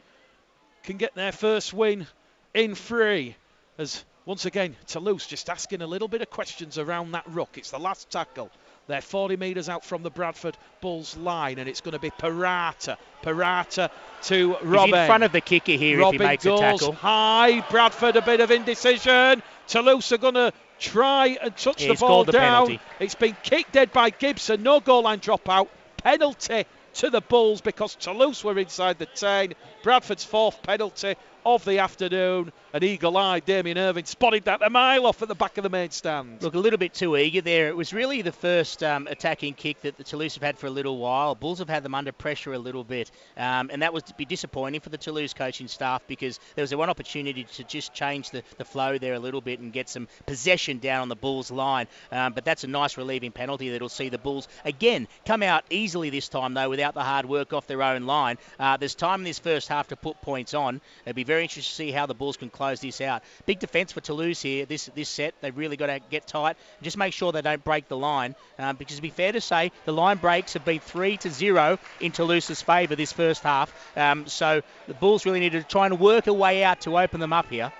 can get their first win in 3. As once again Toulouse just asking a little bit of questions around that ruck. It's the last tackle. They're 40 metres out from the Bradford Bulls line, and it's going to be Parata to Robin. He's in front of the kicker here. Robin if he makes goes a tackle. High. Bradford a bit of indecision. Toulouse are going to try and touch the ball down. Penalty. It's been kicked dead by Gibson. No goal line dropout. Penalty to the Bulls because Toulouse were inside the 10. Bradford's 4th penalty of the afternoon. An eagle-eyed Damien Irving spotted that a mile off at the back of the main stand. Look, a little bit too eager there. It was really the first attacking kick that the Toulouse have had for a little while. Bulls have had them under pressure a little bit, and that was to be disappointing for the Toulouse coaching staff because there was one opportunity to just change the flow there a little bit and get some possession down on the Bulls line. But that's a nice relieving penalty that'll see the Bulls again come out easily this time though, without the hard work off their own line. There's time in this first half to put points on. It'll be very interesting to see how the Bulls can close this out. Big defence for Toulouse here. This set, they've really got to get tight and just make sure they don't break the line. Because to be fair to say, the line breaks have been 3-0 in Toulouse's favour this first half. So the Bulls really need to try and work a way out to open them up here.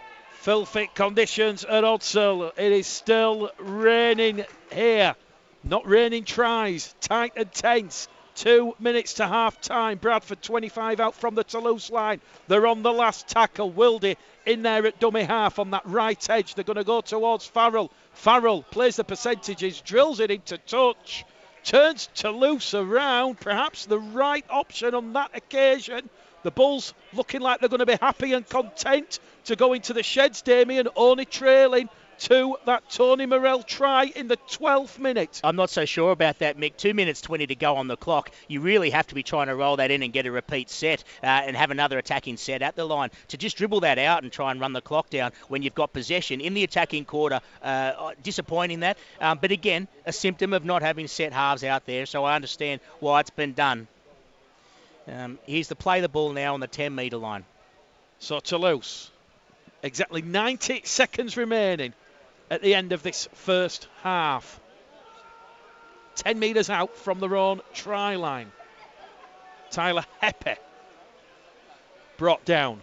Full-fit conditions at Odsel. It is still raining here. Not raining tries. Tight and tense. 2 minutes to half time. Bradford 25 out from the Toulouse line. They're on the last tackle. Wilde in there at dummy half on that right edge. They're going to go towards Farrell. Farrell plays the percentages, drills it into touch, turns Toulouse around. Perhaps the right option on that occasion. The Bulls looking like they're going to be happy and content to go into the sheds, Damien, only trailing to that Tony Morel try in the 12th minute. I'm not so sure about that, Mick. 2 minutes 20 to go on the clock. You really have to be trying to roll that in and get a repeat set and have another attacking set at the line. To just dribble that out and try and run the clock down when you've got possession in the attacking quarter, disappointing that. But again, a symptom of not having set halves out there, so I understand why it's been done. Here's the play the ball now on the 10-metre line. So Toulouse, exactly 90 seconds remaining at the end of this first half. 10 metres out from their own try line. Tyler Heppe brought down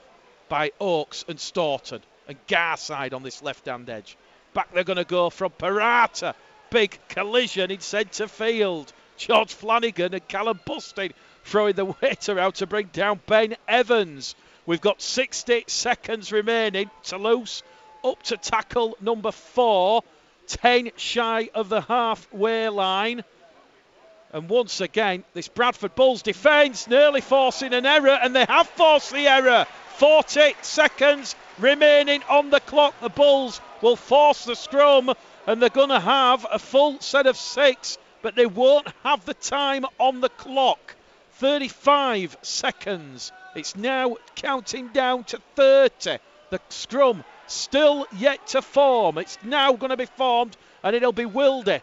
by Oakes and Staunton and Garside on this left-hand edge. Back they're going to go from Parata. Big collision in centre field. George Flanagan and Callum Busting throwing the weight around to bring down Ben Evans. We've got 60 seconds remaining. Toulouse up to tackle number 4, 10 shy of the halfway line. And once again, this Bradford Bulls defence nearly forcing an error, and they have forced the error. 40 seconds remaining on the clock. The Bulls will force the scrum, and they're going to have a full set of 6, but they won't have the time on the clock. 35 seconds. It's now counting down to 30. The scrum still yet to form. It's now going to be formed, and it'll be Wilde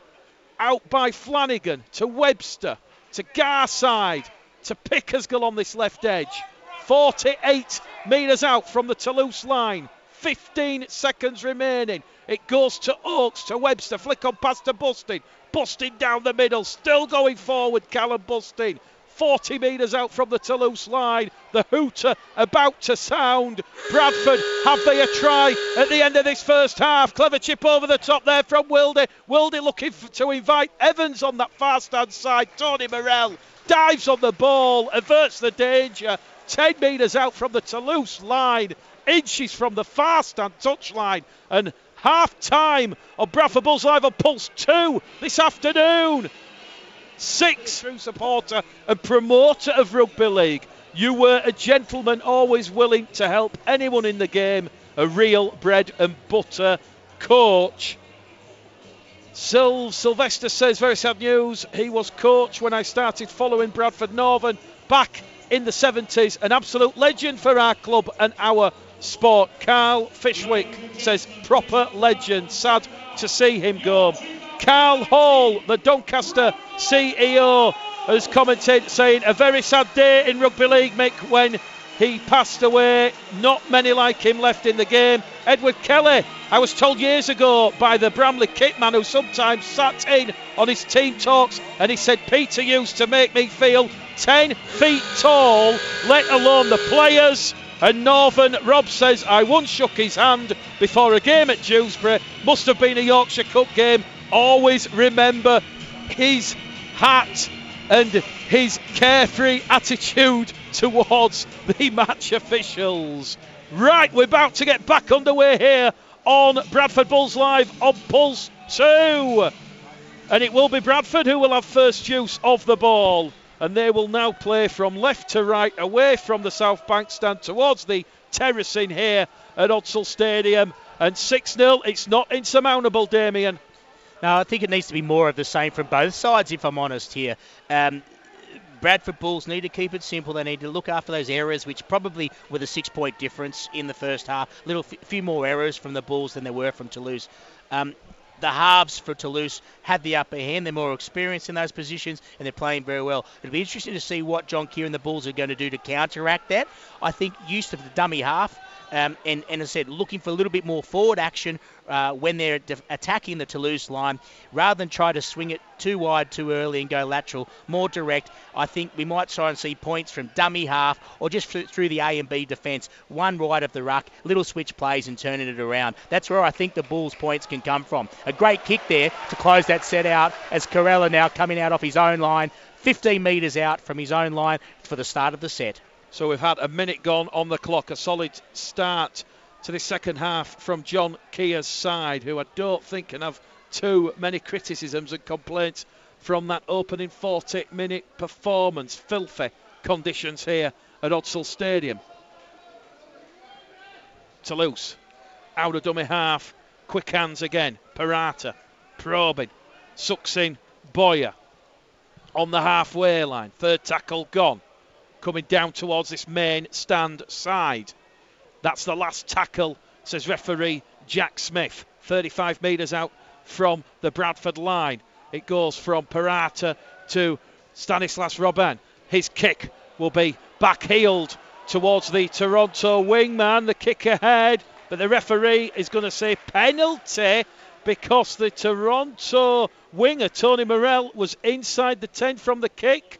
out by Flanagan to Webster to Garside to Pickersgill on this left edge. 48 metres out from the Toulouse line. 15 seconds remaining. It goes to Oakes, to Webster, flick on past to Bustin. Bustin down the middle, still going forward, Callum Bustin. 40 metres out from the Toulouse line. The hooter about to sound. Bradford, have they a try at the end of this first half? Clever chip over the top there from Wilde. Wilde looking to invite Evans on that far stand side. Tony Morell dives on the ball, averts the danger. 10 metres out from the Toulouse line. Inches from the far stand touchline. And half time of Bradford Bulls Live on Pulse 2 this afternoon. 6 true supporter and promoter of rugby league. You were a gentleman, always willing to help anyone in the game. A real bread and butter coach. Sylvester says, very sad news. He was coach when I started following Bradford Northern back in the 70s. An absolute legend for our club and our sport. Carl Fishwick says, proper legend. Sad to see him go. Carl Hall, the Doncaster CEO, has commented saying, a very sad day in rugby league, Mick, when he passed away. Not many like him left in the game. Edward Kelly, I was told years ago by the Bramley kitman who sometimes sat in on his team talks, and he said, Peter used to make me feel 10 feet tall, let alone the players. And Northern, Rob says, I once shook his hand before a game at Dewsbury. Must have been a Yorkshire Cup game. Always remember his hat and his carefree attitude towards the match officials. Right, we're about to get back underway here on Bradford Bulls Live on Pulse 2. And it will be Bradford who will have first use of the ball. And they will now play from left to right, away from the South Bank stand towards the terracing here at Odsal Stadium. And 6-0, it's not insurmountable, Damien. No, I think it needs to be more of the same from both sides, if I'm honest here. Bradford Bulls need to keep it simple. They need to look after those errors, which probably were the 6-point difference in the first half. A few more errors from the Bulls than there were from Toulouse. The halves for Toulouse had the upper hand. They're more experienced in those positions, and they're playing very well. It'll be interesting to see what John Keir and the Bulls are going to do to counteract that. I think use of the dummy half, and as I said, looking for a little bit more forward action when they're attacking the Toulouse line, rather than try to swing it too wide too early and go lateral, more direct. I think we might try and see points from dummy half or just through the A and B defence, one right of the ruck, little switch plays and turning it around. That's where I think the Bulls' points can come from. A great kick there to close that set out as Corella now coming out off his own line, 15 metres out from his own line for the start of the set. So we've had a minute gone on the clock, a solid start to the second half from John Keir's side, who I don't think can have too many criticisms and complaints from that opening 40-minute performance. Filthy conditions here at Odsal Stadium. Toulouse, out of dummy half, quick hands again. Parata, probing, sucks in Boyer on the halfway line. Third tackle gone. Coming down towards this main stand side. That's the last tackle, says referee Jack Smith. 35 metres out from the Bradford line. It goes from Parata to Stanislas Robin. His kick will be back-heeled towards the Toronto wingman. The kick ahead, but the referee is going to say penalty because the Toronto winger, Tony Morell, was inside the 10 from the kick.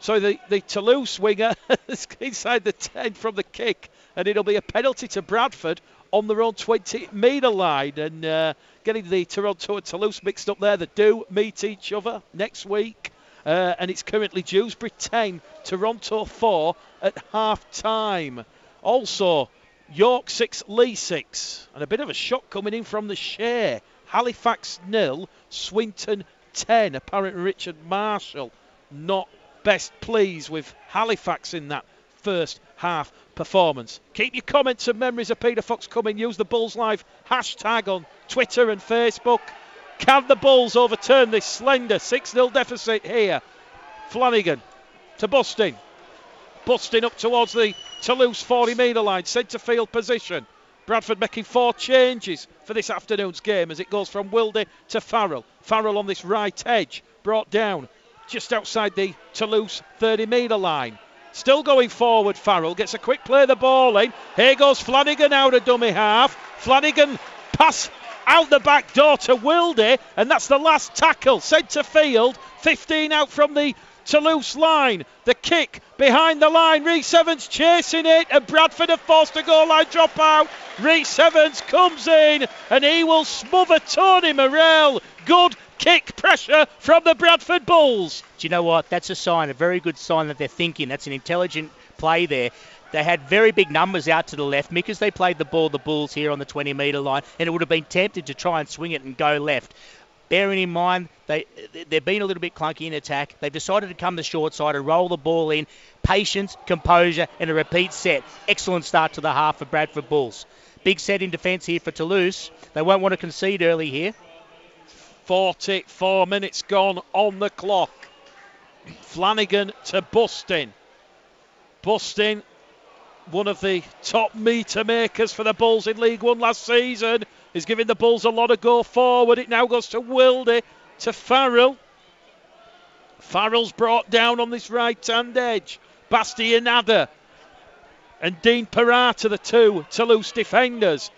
So the Toulouse winger is inside the 10 from the kick, and it'll be a penalty to Bradford on their own 20-metre line. And getting the Toronto and Toulouse mixed up there, they do meet each other next week. And it's currently Dewsbury 10, Toronto 4 at half-time. Also, York 6, Leigh 6. And a bit of a shock coming in from the share. Halifax 0, Swinton 10. Apparently Richard Marshall not best pleased with Halifax in that first half performance. Keep your comments and memories of Peter Fox coming. Use the Bulls Live hashtag on Twitter and Facebook. Can the Bulls overturn this slender 6-0 deficit here? Flanagan to Bustin. Bustin up towards the Toulouse 40-metre line. Centre field position. Bradford making 4 changes for this afternoon's game as it goes from Wilde to Farrell. Farrell on this right edge. Brought down just outside the Toulouse 30-metre line. Still going forward, Farrell gets a quick play the ball in. Here goes Flanagan out of dummy half. Flanagan pass out the back door to Wilde, and that's the last tackle. Centre field, 15 out from the Toulouse line. The kick behind the line. Rhys Evans chasing it, and Bradford are forced to goal line drop out. Rhys Evans comes in, and he will smother Tony Morell. Good kick pressure from the Bradford Bulls. Do you know what? That's a sign, a very good sign that they're thinking. That's an intelligent play there. They had very big numbers out to the left because they played the ball, the Bulls here on the 20-metre line, and it would have been tempted to try and swing it and go left. Bearing in mind, they've been a little bit clunky in attack. They've decided to come the short side and roll the ball in. Patience, composure, and a repeat set. Excellent start to the half for Bradford Bulls. Big set in defence here for Toulouse. They won't want to concede early here. 44 minutes gone on the clock. Flanagan to Bustin. Bustin, one of the top meter makers for the Bulls in League One last season, is giving the Bulls a lot of go forward. It now goes to Wilde, to Farrell. Farrell's brought down on this right-hand edge. Bastianada and Dean Parata, the two Toulouse defenders.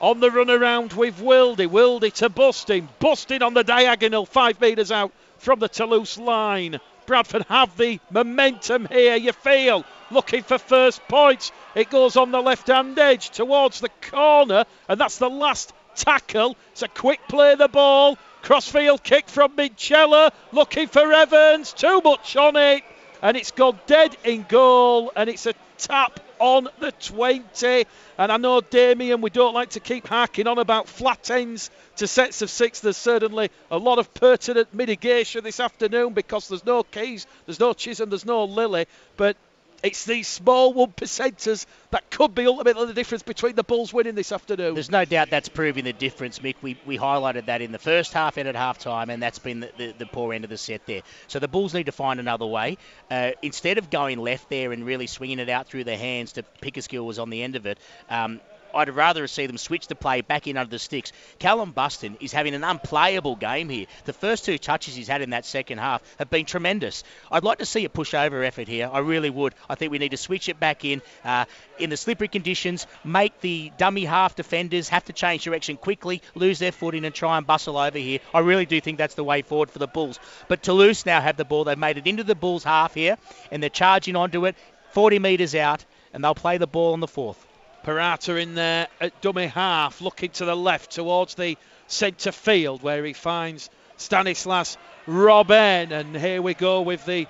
On the run around with Wilde. Wilde to Bustin. Bustin on the diagonal, 5 metres out from the Toulouse line. Bradford have the momentum here, you feel. Looking for first points. It goes on the left-hand edge towards the corner, and that's the last tackle. It's a quick play the ball. Crossfield kick from Minchella. Looking for Evans. Too much on it. And it's gone dead in goal, and it's a tap on the 20. And I know, Damien, we don't like to keep harking on about flat ends to sets of 6. There's certainly a lot of pertinent mitigation this afternoon because there's no Keys, there's no Chisholm, there's no Lilly. But it's these small 1%ers that could be ultimately the difference between the Bulls winning this afternoon. There's no doubt that's proving the difference, Mick. We highlighted that in the first half and at half-time, and that's been the poor end of the set there. So the Bulls need to find another way. Instead of going left there and really swinging it out through their hands to Pickersgill was on the end of it, I'd rather see them switch the play back in under the sticks. Callum Bustin is having an unplayable game here. The first 2 touches he's had in that second half have been tremendous. I'd like to see a push-over effort here. I really would. I think we need to switch it back in the slippery conditions, make the dummy half defenders have to change direction quickly, lose their footing and try and bustle over here. I really do think that's the way forward for the Bulls. But Toulouse now have the ball. They've made it into the Bulls' half here, and they're charging onto it, 40 metres out, and they'll play the ball on the 4th. Parata in there at dummy half, looking to the left towards the centre field where he finds Stanislas Robben. And here we go with the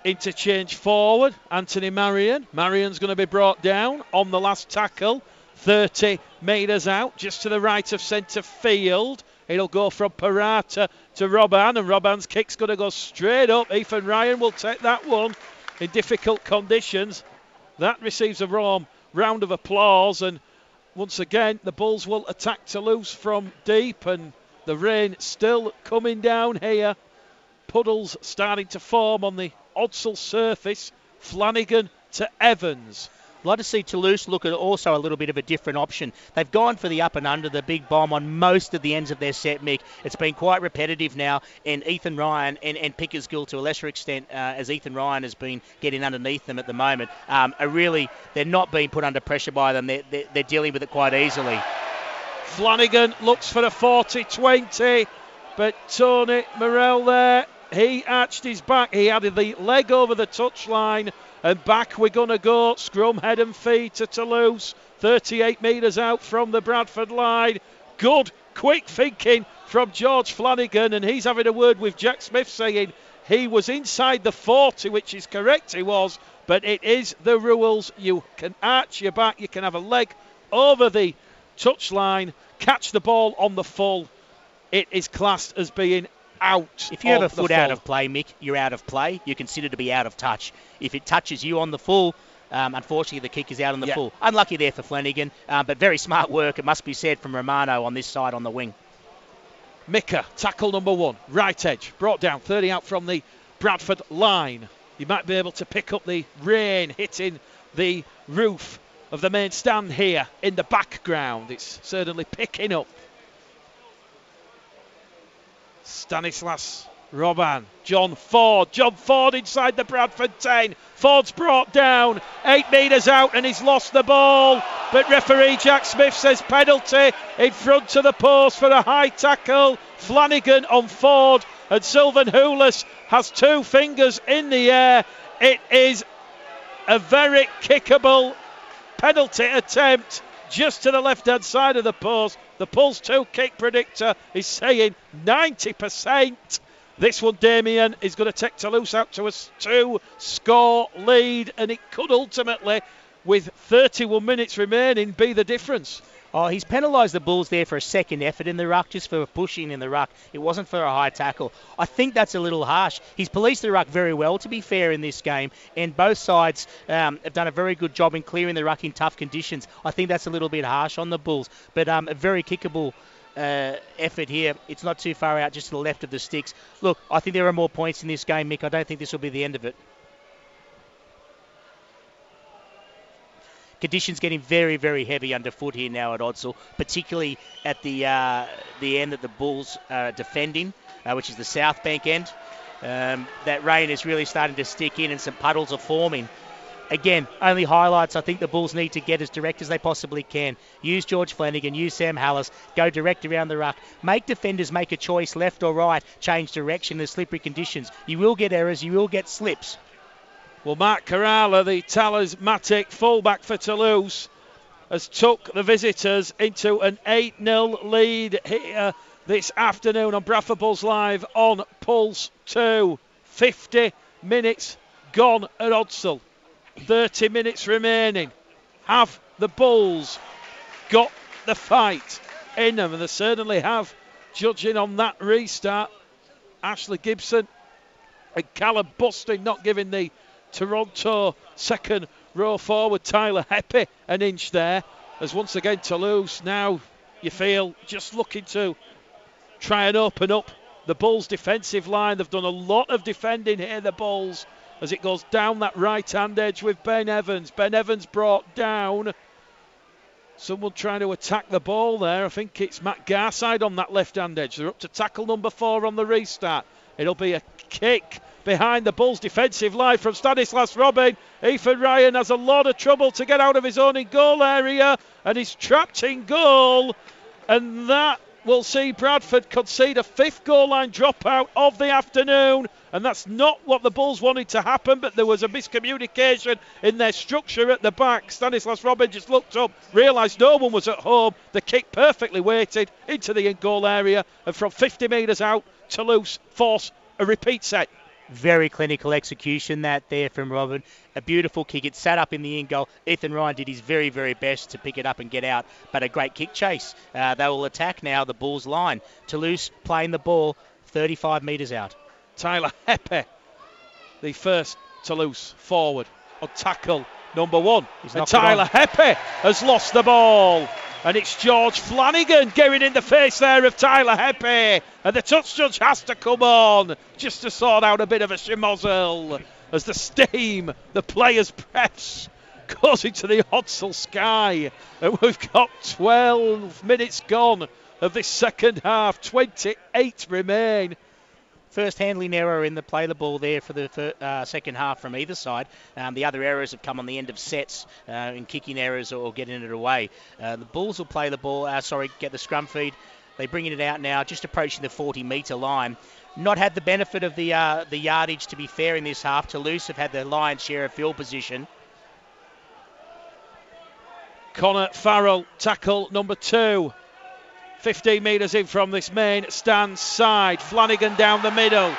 interchange forward. Anthony Marion. Marion's going to be brought down on the last tackle. 30 metres out, just to the right of centre field. It'll go from Parata to Robben, and Robben's kick's going to go straight up. Ethan Ryan will take that one in difficult conditions. That receives a warm round of applause, and once again the Bulls will attack Toulouse from deep, and the rain still coming down here. Puddles starting to form on the Odsal surface. Flanagan to Evans. I'd like to see Toulouse look at also a little bit of a different option. They've gone for the up and under, the big bomb on most of the ends of their set, Mick. It's been quite repetitive now, and Ethan Ryan and Pickersgill to a lesser extent, as Ethan Ryan has been getting underneath them at the moment, they're not being put under pressure by them. They're dealing with it quite easily. Flanagan looks for a 40-20, but Tony Morell there, he arched his back. He added the leg over the touchline. And back we're going to go. Scrum, head and feet to Toulouse. 38 metres out from the Bradford line. Good, quick thinking from George Flanagan. And he's having a word with Jack Smith saying he was inside the 40, which is correct, he was. but it is the rules. You can arch your back, you can have a leg over the touchline, catch the ball on the full. It is classed as being out. If you have a foot out of play, Mick, you're out of play. You're considered to be out of touch. If it touches you on the full, unfortunately the kick is out on the full. Unlucky there for Flanagan, but very smart work, it must be said, from Romano on this side on the wing. Mika, tackle number 1, right edge, brought down, 30 out from the Bradford line. You might be able to pick up the rain hitting the roof of the main stand here in the background. It's certainly picking up. Stanislas Robban, John Ford inside the Bradford 10. Ford's brought down, 8 metres out, and he's lost the ball. But referee Jack Smith says penalty in front of the post for a high tackle. Flanagan on Ford, and Sylvan Houlis has 2 fingers in the air. It is a very kickable penalty attempt just to the left-hand side of the post. The Pulse 2 kick predictor is saying 90%. This one, Damien, is going to take Toulouse out to a 2-score lead, and it could ultimately, with 31 minutes remaining, be the difference. Oh, he's penalised the Bulls there for a second effort in the ruck, just for pushing in the ruck. It wasn't for a high tackle. I think that's a little harsh. He's policed the ruck very well, to be fair, in this game, and both sides have done a very good job in clearing the ruck in tough conditions. I think that's a little bit harsh on the Bulls, but a very kickable effort here. It's not too far out, just to the left of the sticks. Look, I think there are more points in this game, Mick. I don't think this will be the end of it. Conditions getting very, very heavy underfoot here now at Odsal, particularly at the end that the Bulls are defending, which is the South Bank end. That rain is really starting to stick in, and some puddles are forming. Again, only highlights. I think the Bulls need to get as direct as they possibly can. Use George Flanagan, use Sam Hallis, go direct around the ruck. Make defenders make a choice, left or right, change direction in slippery conditions. You will get errors, you will get slips. Well, Mark Corrala, the talismanic fullback for Toulouse, has took the visitors into an 8-0 lead here this afternoon on Bradford Bulls Live on Pulse 2. 50 minutes gone at Odsal. 30 minutes remaining. Have the Bulls got the fight in them? And they certainly have, judging on that restart. Ashley Gibson and Callum Busting not giving the Toronto second row forward Tyler Heppy an inch there, as once again Toulouse now, you feel, just looking to try and open up the Bulls defensive line. They've done a lot of defending here, the Bulls, as it goes down that right hand edge with Ben Evans. Ben Evans brought down. Someone trying to attack the ball there. I think it's Matt Garside on that left hand edge. They're up to tackle number 4 on the restart. It'll be a kick behind the Bulls defensive line from Stanislas Robban. Ethan Ryan has a lot of trouble to get out of his own in goal area, and he's trapped in goal, and that will see Bradford concede a 5th goal line dropout of the afternoon, and that's not what the Bulls wanted to happen, but there was a miscommunication in their structure at the back. Stanislas Robban just looked up, realised no one was at home. The kick perfectly weighted into the in-goal area, and from 50 metres out, Toulouse force a repeat set. Very clinical execution that there from Robban. A beautiful kick. It sat up in the in goal. Ethan Ryan did his very, very best to pick it up and get out, but a great kick chase. They will attack now the Bulls line. Toulouse playing the ball 35 metres out. Tyler Heppy, the first Toulouse forward on tackle number 1. And Tyler Heppy has lost the ball. And it's George Flanagan getting in the face there of Tyler Heppy. And the touch judge has to come on just to sort out a bit of a schmozzle as the steam, the players' press, goes into the Odsal sky. And we've got 12 minutes gone of this second half. 28 remain. First handling error in the play the ball there for the second half from either side. The other errors have come on the end of sets in kicking errors or getting it away. The Bulls will play the ball, get the scrum feed. They're bringing it out now, just approaching the 40-metre line. Not had the benefit of the yardage, to be fair, in this half. Toulouse have had the lion's share of field position. Connor Farrell, tackle number 2. 15 metres in from this main stand side. Flanagan down the middle.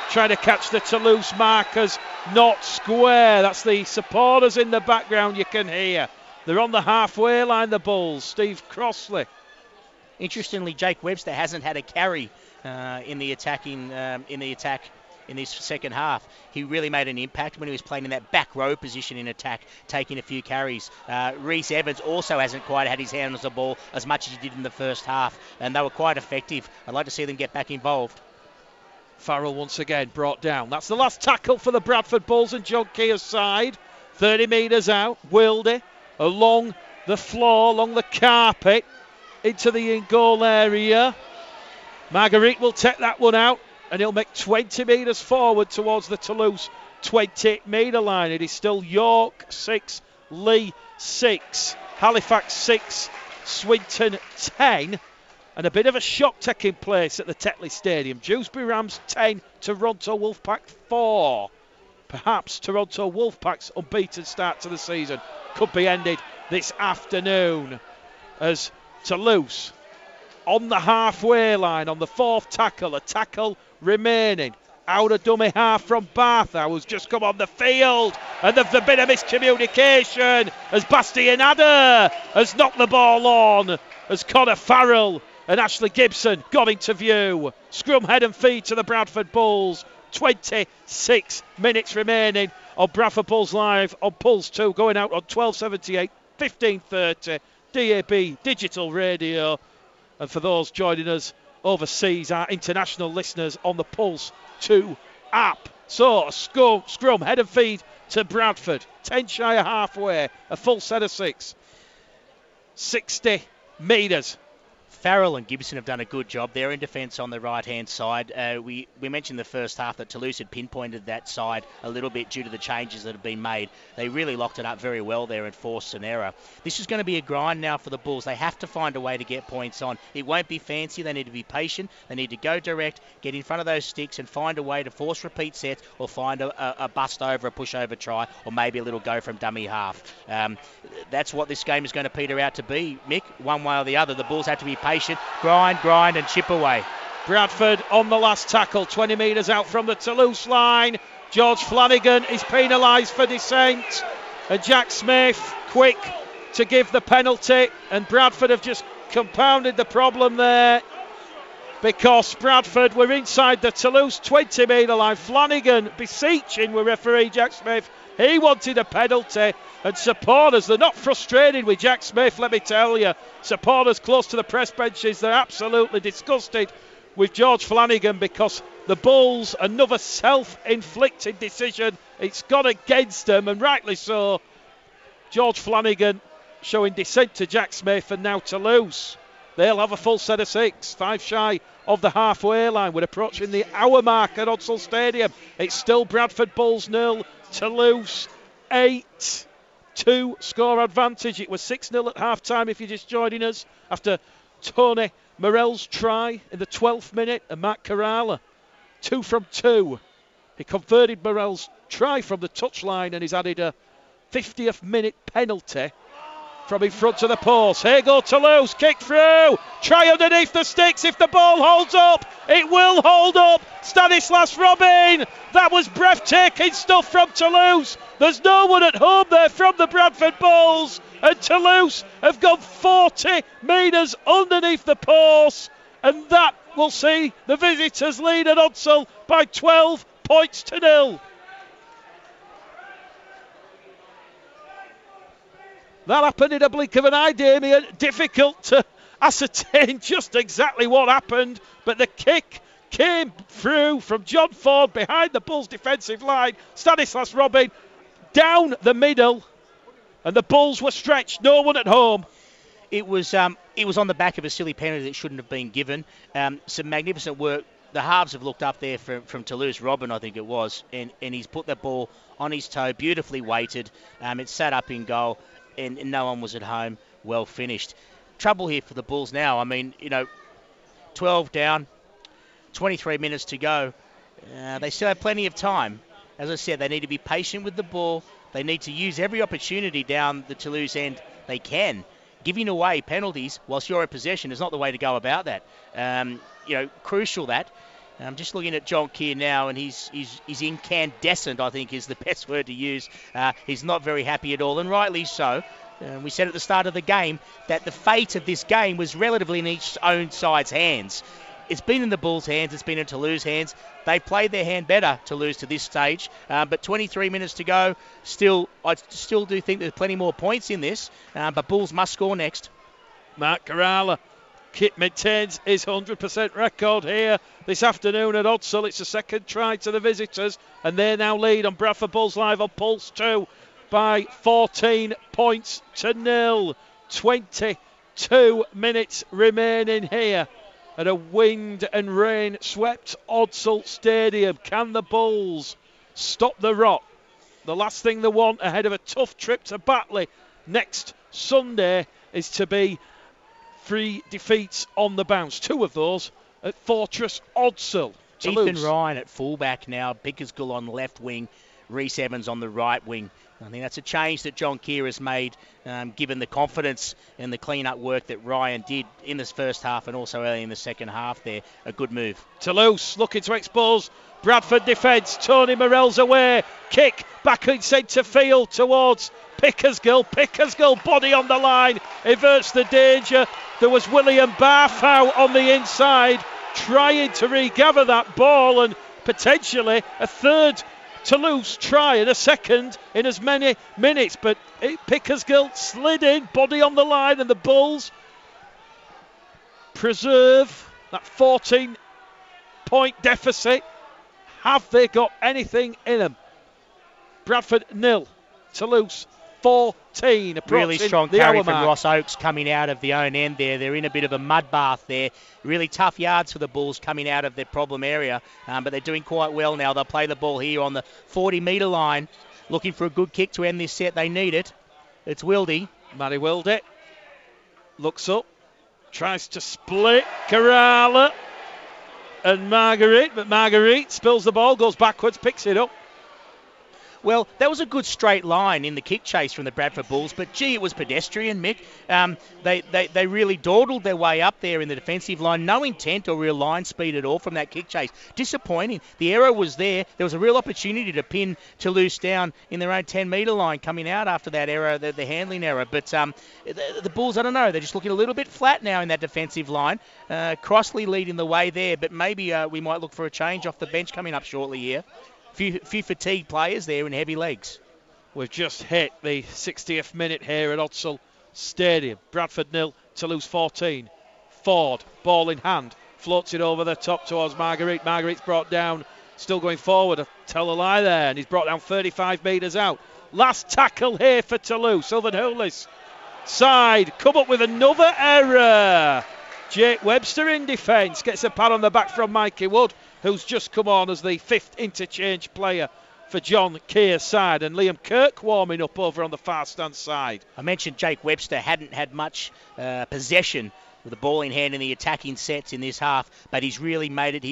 trying to catch the Toulouse markers, not square. That's the supporters in the background you can hear. They're on the halfway line, the Bulls. Steve Crossley. Interestingly, Jake Webster hasn't had a carry in the attack in this second half. He really made an impact when he was playing in that back row position in attack, taking a few carries. Reece Evans also hasn't quite had his hand on the ball as much as he did in the first half, and they were quite effective. I'd like to see them get back involved. Farrell once again brought down. That's the last tackle for the Bradford Bulls and John Keir's side. 30 metres out. Wilde along the floor, along the carpet, into the in-goal area. Marguerite will take that one out, and he'll make 20 metres forward towards the Toulouse 20-metre line. It is still York 6, Leigh 6, Halifax 6, Swinton 10. And a bit of a shock taking place at the Tetley Stadium. Dewsbury Rams 10, Toronto Wolfpack 4. Perhaps Toronto Wolfpack's unbeaten start to the season could be ended this afternoon, as Toulouse on the halfway line on the fourth tackle, a tackle remaining. Out of dummy half from Bartha, who's just come on the field, and there's a bit of miscommunication as Bastianada has knocked the ball on, as Connor Farrell and Ashley Gibson got into view. Scrum head and feed to the Bradford Bulls. 26 minutes remaining on Bradford Bulls Live on Pulse 2, going out on 1278, 1530, DAB Digital Radio. And for those joining us overseas, our international listeners on the Pulse 2 app. So, a scrum head and feed to Bradford. 10 shy of halfway, a full set of 6. 60 metres. Farrell and Gibson have done a good job there in defence on the right-hand side. We mentioned the first half that Toulouse had pinpointed that side a little bit due to the changes that have been made. They really locked it up very well there and forced an error. This is going to be a grind now for the Bulls. They have to find a way to get points on. It won't be fancy. They need to be patient. They need to go direct, get in front of those sticks and find a way to force repeat sets or find a bust over, a push over try, or maybe a little go from dummy half. That's what this game is going to peter out to be, Mick, one way or the other. The Bulls have to be patient, grind and chip away. Bradford on the last tackle, 20 metres out from the Toulouse line. George Flanagan is penalised for dissent, and Jack Smith quick to give the penalty, and Bradford have just compounded the problem there, because Bradford were inside the Toulouse 20 metre line. Flanagan beseeching with referee Jack Smith. He wanted a penalty, and supporters, they're not frustrated with Jack Smith, let me tell you. Supporters close to the press benches, they're absolutely disgusted with George Flanagan, because the Bulls, another self-inflicted decision, it's gone against them, and rightly so. George Flanagan showing dissent to Jack Smith, and now Toulouse. They'll have a full set of 6, 5 shy of the halfway line. We're approaching the hour mark at Odsal Stadium. It's still Bradford Bulls 0, Toulouse 8. 2 score advantage. It was 6-0 at half-time if you're just joining us, after Tony Morell's try in the 12th minute, and Matt Kerala 2 from 2. He converted Morell's try from the touchline, and he's added a 50th minute penalty from in front of the post. Here go Toulouse, kick through, try underneath the sticks. If the ball holds up, it will hold up. Stanislas Robin, that was breathtaking stuff from Toulouse. There's no one at home there from the Bradford Bulls, and Toulouse have gone 40 metres underneath the post, and that will see the visitors lead at Odsal by 12 points to 0. That happened in a blink of an eye, Damien. Difficult to ascertain just exactly what happened, but the kick came through from John Ford behind the Bulls' defensive line. Stanislas Robin down the middle, and the Bulls were stretched. No one at home. It was on the back of a silly penalty that shouldn't have been given. Some magnificent work. The halves have looked up there from Toulouse. Robin, I think it was, and he's put that ball on his toe, beautifully weighted. It sat up in goal, and no one was at home. Well finished. Trouble here for the Bulls now. I mean, 12 down, 23 minutes to go. They still have plenty of time. As I said, they need to be patient with the ball. They need to use every opportunity down the Toulouse end they can. Giving away penalties whilst you're in possession is not the way to go about that. Crucial that. I'm just looking at John Keir now, and he's incandescent, I think is the best word to use. He's not very happy at all, and rightly so. We said at the start of the game that the fate of this game was relatively in each own side's hands. It's been in the Bulls' hands, it's been in Toulouse' hands. They played their hand better, Toulouse, to this stage. But 23 minutes to go. I still do think there's plenty more points in this, but Bulls must score next. Mark Carrala maintains his 100% record here this afternoon at Odsal. It's a second try to the visitors, and they now lead on Bradford Bulls Live on Pulse 2 by 14 points to nil. 22 minutes remaining here at a wind and rain swept Odsal Stadium. Can the Bulls stop the rot? The last thing they want ahead of a tough trip to Batley next Sunday is to be 3 defeats on the bounce. 2 of those at Fortress Odsal. Ethan Ryan at fullback now, Pickersgill on the left wing, Rhys Evans on the right wing. I think that's a change that John Keir has made, given the confidence and the clean-up work that Ryan did in this first half and also early in the second half there. A good move. Toulouse looking to expose Bradford defence. Tony Morell's away. Kick back in centre field towards Pickersgill. Pickersgill body on the line. Averts the danger. There was William Barfow on the inside trying to regather that ball, and potentially a third Toulouse try and a second in as many minutes, but Pickersgill slid in, body on the line, and the Bulls preserve that 14-point deficit. Have they got anything in them? Bradford 0, Toulouse 14. Really strong carry from Ross Oakes coming out of the own end there. They're in a bit of a mud bath there. Really tough yards for the Bulls coming out of their problem area, but they're doing quite well now. They'll play the ball here on the 40-metre line, looking for a good kick to end this set. They need it. It's Wildy. Matty Wildy looks up, tries to split Carrala and Marguerite, but Marguerite spills the ball, goes backwards, picks it up. Well, that was a good straight line in the kick chase from the Bradford Bulls, but gee, it was pedestrian, Mick. They really dawdled their way up there in the defensive line. No intent or real line speed at all from that kick chase. Disappointing. The error was there. There was a real opportunity to pin Toulouse down in their own 10-metre line coming out after that error, the handling error. But the Bulls, I don't know, they're just looking a little bit flat now in that defensive line. Crossley leading the way there, but maybe we might look for a change off the bench coming up shortly here. Few fatigued players there in heavy legs. We've just hit the 60th minute here at Odsal Stadium. Bradford 0, Toulouse 14. Ford, ball in hand, floats it over the top towards Marguerite. Marguerite's brought down, still going forward. I tell a lie there, and he's brought down 35 metres out. Last tackle here for Toulouse. Owen Houlis side, come up with another error. Jake Webster in defence, gets a pat on the back from Mikey Wood, who's just come on as the 5th interchange player for John Keir's side, and Liam Kirk warming up over on the far stand side. I mentioned Jake Webster hadn't had much possession with the ball in hand in the attacking sets in this half, but he's really made it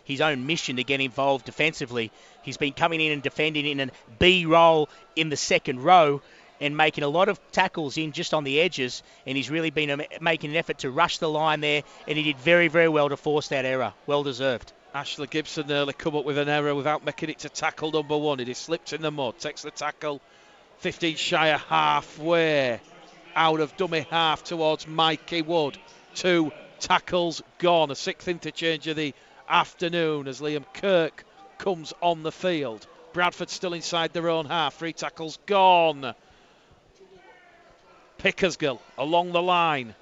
his own mission to get involved defensively. He's been coming in and defending in a B role in the second row and making a lot of tackles in just on the edges, and he's really been making an effort to rush the line there, and he did very, very well to force that error. Well deserved. Ashley Gibson nearly come up with an error without making it to tackle number 1. It is slipped in the mud, takes the tackle 15 shy of halfway out of dummy half towards Mikey Wood. 2 tackles gone, a 6th interchange of the afternoon as Liam Kirk comes on the field. Bradford still inside their own half, 3 tackles gone. Pickersgill along the line,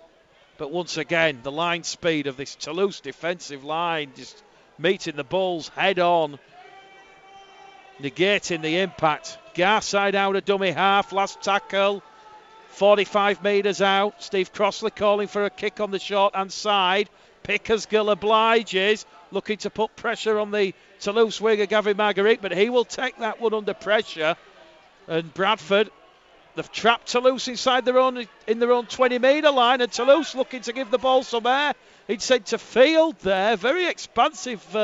but once again the line speed of this Toulouse defensive line just meeting the Bulls head on, negating the impact. Garside out of dummy half, last tackle 45 metres out. Steve Crossley calling for a kick on the short hand side. Pickersgill obliges, looking to put pressure on the Toulouse winger Gavin Marguerite, but he will take that one under pressure. And Bradford, they've trapped Toulouse inside their own 20-metre line, and Toulouse looking to give the ball some air. He'd sent to field there. Very expansive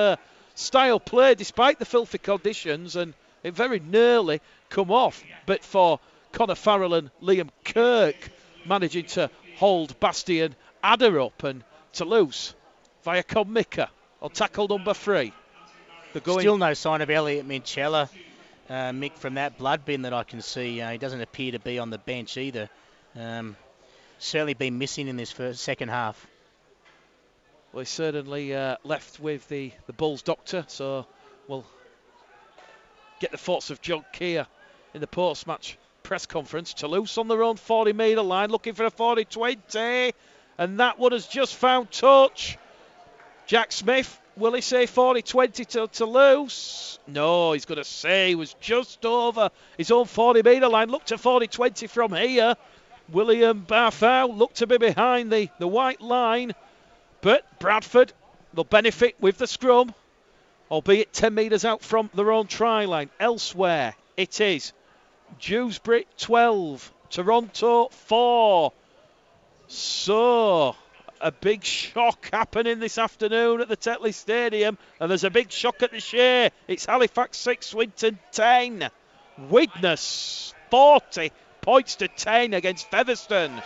style play despite the filthy conditions, and it very nearly come off. But for Connor Farrell and Liam Kirk managing to hold Bastien Adder up, and Toulouse via Con Mika on tackle number 3. They're going. Still no sign of Elliot Minchella, Mick, from that blood bin that I can see. He doesn't appear to be on the bench either. Certainly been missing in this second half. Well, he's certainly left with the Bulls doctor, so we'll get the thoughts of John Keir in the post-match press conference. Toulouse on their own 40-metre line, looking for a 40-20, and that one has just found touch. Jack Smith, will he say 40-20 to Toulouse? No, he's going to say he was just over his own 40-metre line. Looked to 40-20 from here. William Barfow looked to be behind the white line, but Bradford, they'll benefit with the scrum, albeit 10 metres out from their own try line. Elsewhere, it is Dewsbury 12, Toronto 4. So, a big shock happening this afternoon at the Tetley Stadium, and there's a big shock at the Shea. It's Halifax 6, Swinton 10. Widnes 40 points to 10 against Featherstone.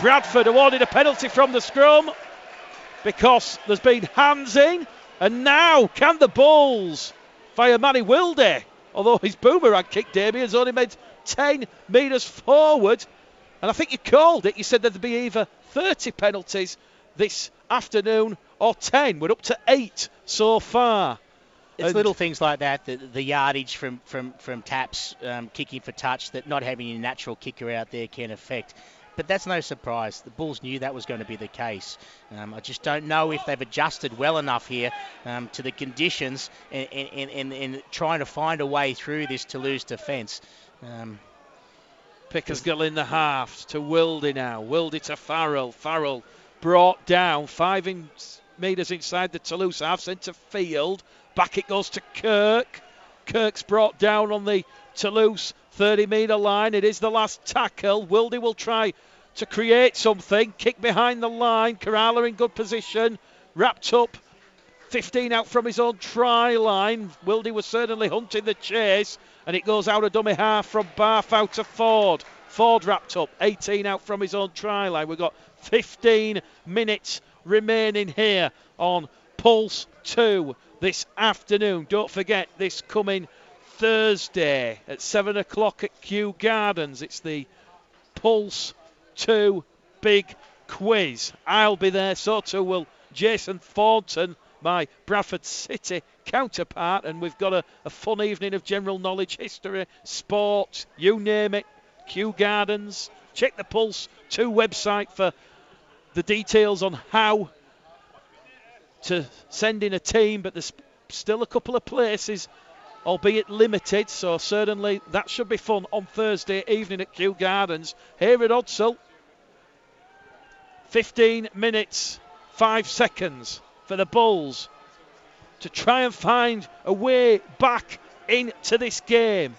Bradford awarded a penalty from the scrum because there's been hands in, and now can the Bulls via Manny Wilde, although his boomerang kick, Damien's only made 10 metres forward, and I think you called it. You said there'd be either 30 penalties this afternoon or 10. We're up to 8 so far. It's little things like that, the yardage from taps, kicking for touch, that not having a natural kicker out there can affect. But that's no surprise. The Bulls knew that was going to be the case. I just don't know if they've adjusted well enough here to the conditions and trying to find a way through this Toulouse defence. Pickersgill in the half to Wilde now. Wilde to Farrell. Farrell brought down 5 metres inside the Toulouse half, centre field. Back it goes to Kirk. Kirk's brought down on the Toulouse 30-metre line. It is the last tackle. Wilde will try to create something. Kick behind the line. Kerala in good position. Wrapped up. 15 out from his own try line. Wilde was certainly hunting the chase. And it goes out of dummy half from Barfow to Ford. Ford wrapped up. 18 out from his own try line. We've got 15 minutes remaining here on Pulse 2 this afternoon. Don't forget, this coming Thursday at 7 o'clock at Kew Gardens. It's the Pulse 2 big quiz. I'll be there, so too will Jason Thornton, my Bradford City counterpart, and we've got a fun evening of general knowledge, history, sport, you name it. Kew Gardens. Check the Pulse 2 website for the details on how to send in a team, but there's still a couple of places, albeit limited, so certainly that should be fun on Thursday evening at Kew Gardens. Here at Odsall, 15 minutes 5 seconds for the Bulls to try and find a way back into this game.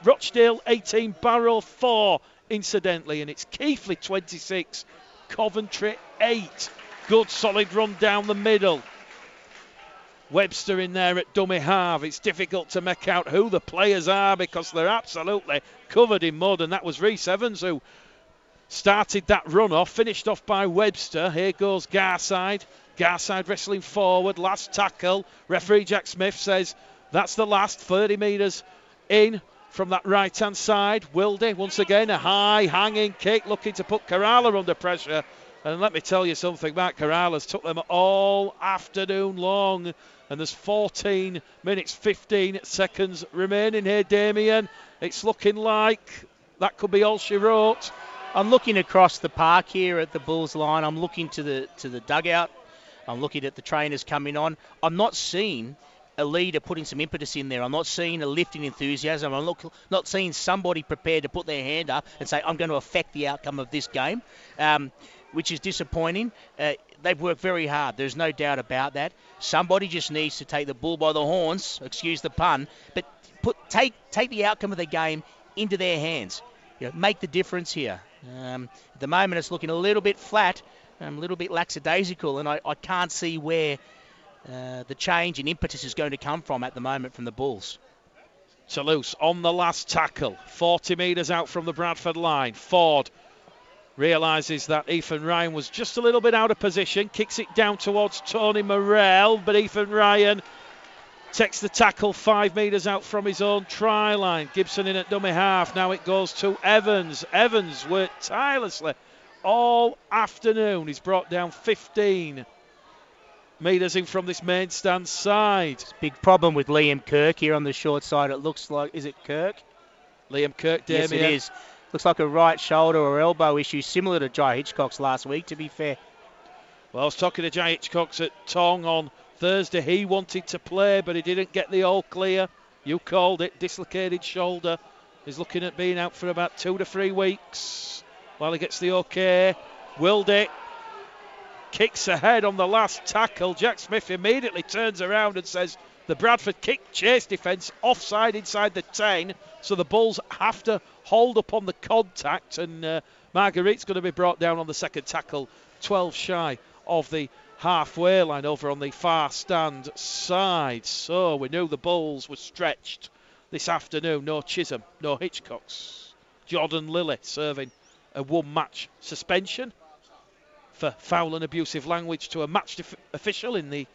Rochdale 18, Barrow 4 incidentally, and it's Keighley 26, Coventry 8. Good solid run down the middle. Webster in there at dummy half. It's difficult to make out who the players are because they're absolutely covered in mud, and that was Rhys Evans who started that run off, finished off by Webster. Here goes Garside. Garside wrestling forward, last tackle. Referee Jack Smith says that's the last. 30 metres in from that right hand side. Wilde once again, a high hanging kick, looking to put Kerala under pressure. And let me tell you something, Matt Kerala's took them all afternoon long. And there's 14 minutes, 15 seconds remaining here, Damien. It's looking like that could be all she wrote. I'm looking across the park here at the Bulls line. I'm looking to the dugout. I'm looking at the trainers coming on. I'm not seeing a leader putting some impetus in there. I'm not seeing a lift in enthusiasm. I'm not seeing somebody prepared to put their hand up and say, I'm going to affect the outcome of this game, which is disappointing. They've worked very hard. There's no doubt about that. Somebody just needs to take the bull by the horns, excuse the pun, but take the outcome of the game into their hands. Make the difference here. At the moment, it's looking a little bit flat, a little bit lackadaisical, and I can't see where the change in impetus is going to come from at the moment from the Bulls. Toulouse on the last tackle, 40 metres out from the Bradford line. Ford realises that Ethan Ryan was just a little bit out of position, kicks it down towards Tony Morell, but Ethan Ryan takes the tackle 5 metres out from his own try line. Gibson in at dummy half. Now it goes to Evans. Evans worked tirelessly all afternoon. He's brought down 15 metres in from this main stand side. Big problem with Liam Kirk here on the short side. It looks like, is it Kirk? Liam Kirk, Damien. Yes, it is. Looks like a right shoulder or elbow issue, similar to Jai Hitchcock's last week, to be fair. Well, I was talking to Jai Hitchcock's at Tong on Thursday. He wanted to play, but he didn't get the all clear. You called it. Dislocated shoulder. He's looking at being out for about 2 to 3 weeks while he gets the okay. Wilde kicks ahead on the last tackle. Jack Smith immediately turns around and says the Bradford kick chase defence offside inside the 10, so the Bulls have to hold up on the contact, and Marguerite's going to be brought down on the second tackle, 12 shy of the halfway line over on the far stand side. So we knew the Bulls were stretched this afternoon. No Chisholm, no Hitchcocks. Jordan Lilly serving a 1-match suspension for foul and abusive language to a match official in the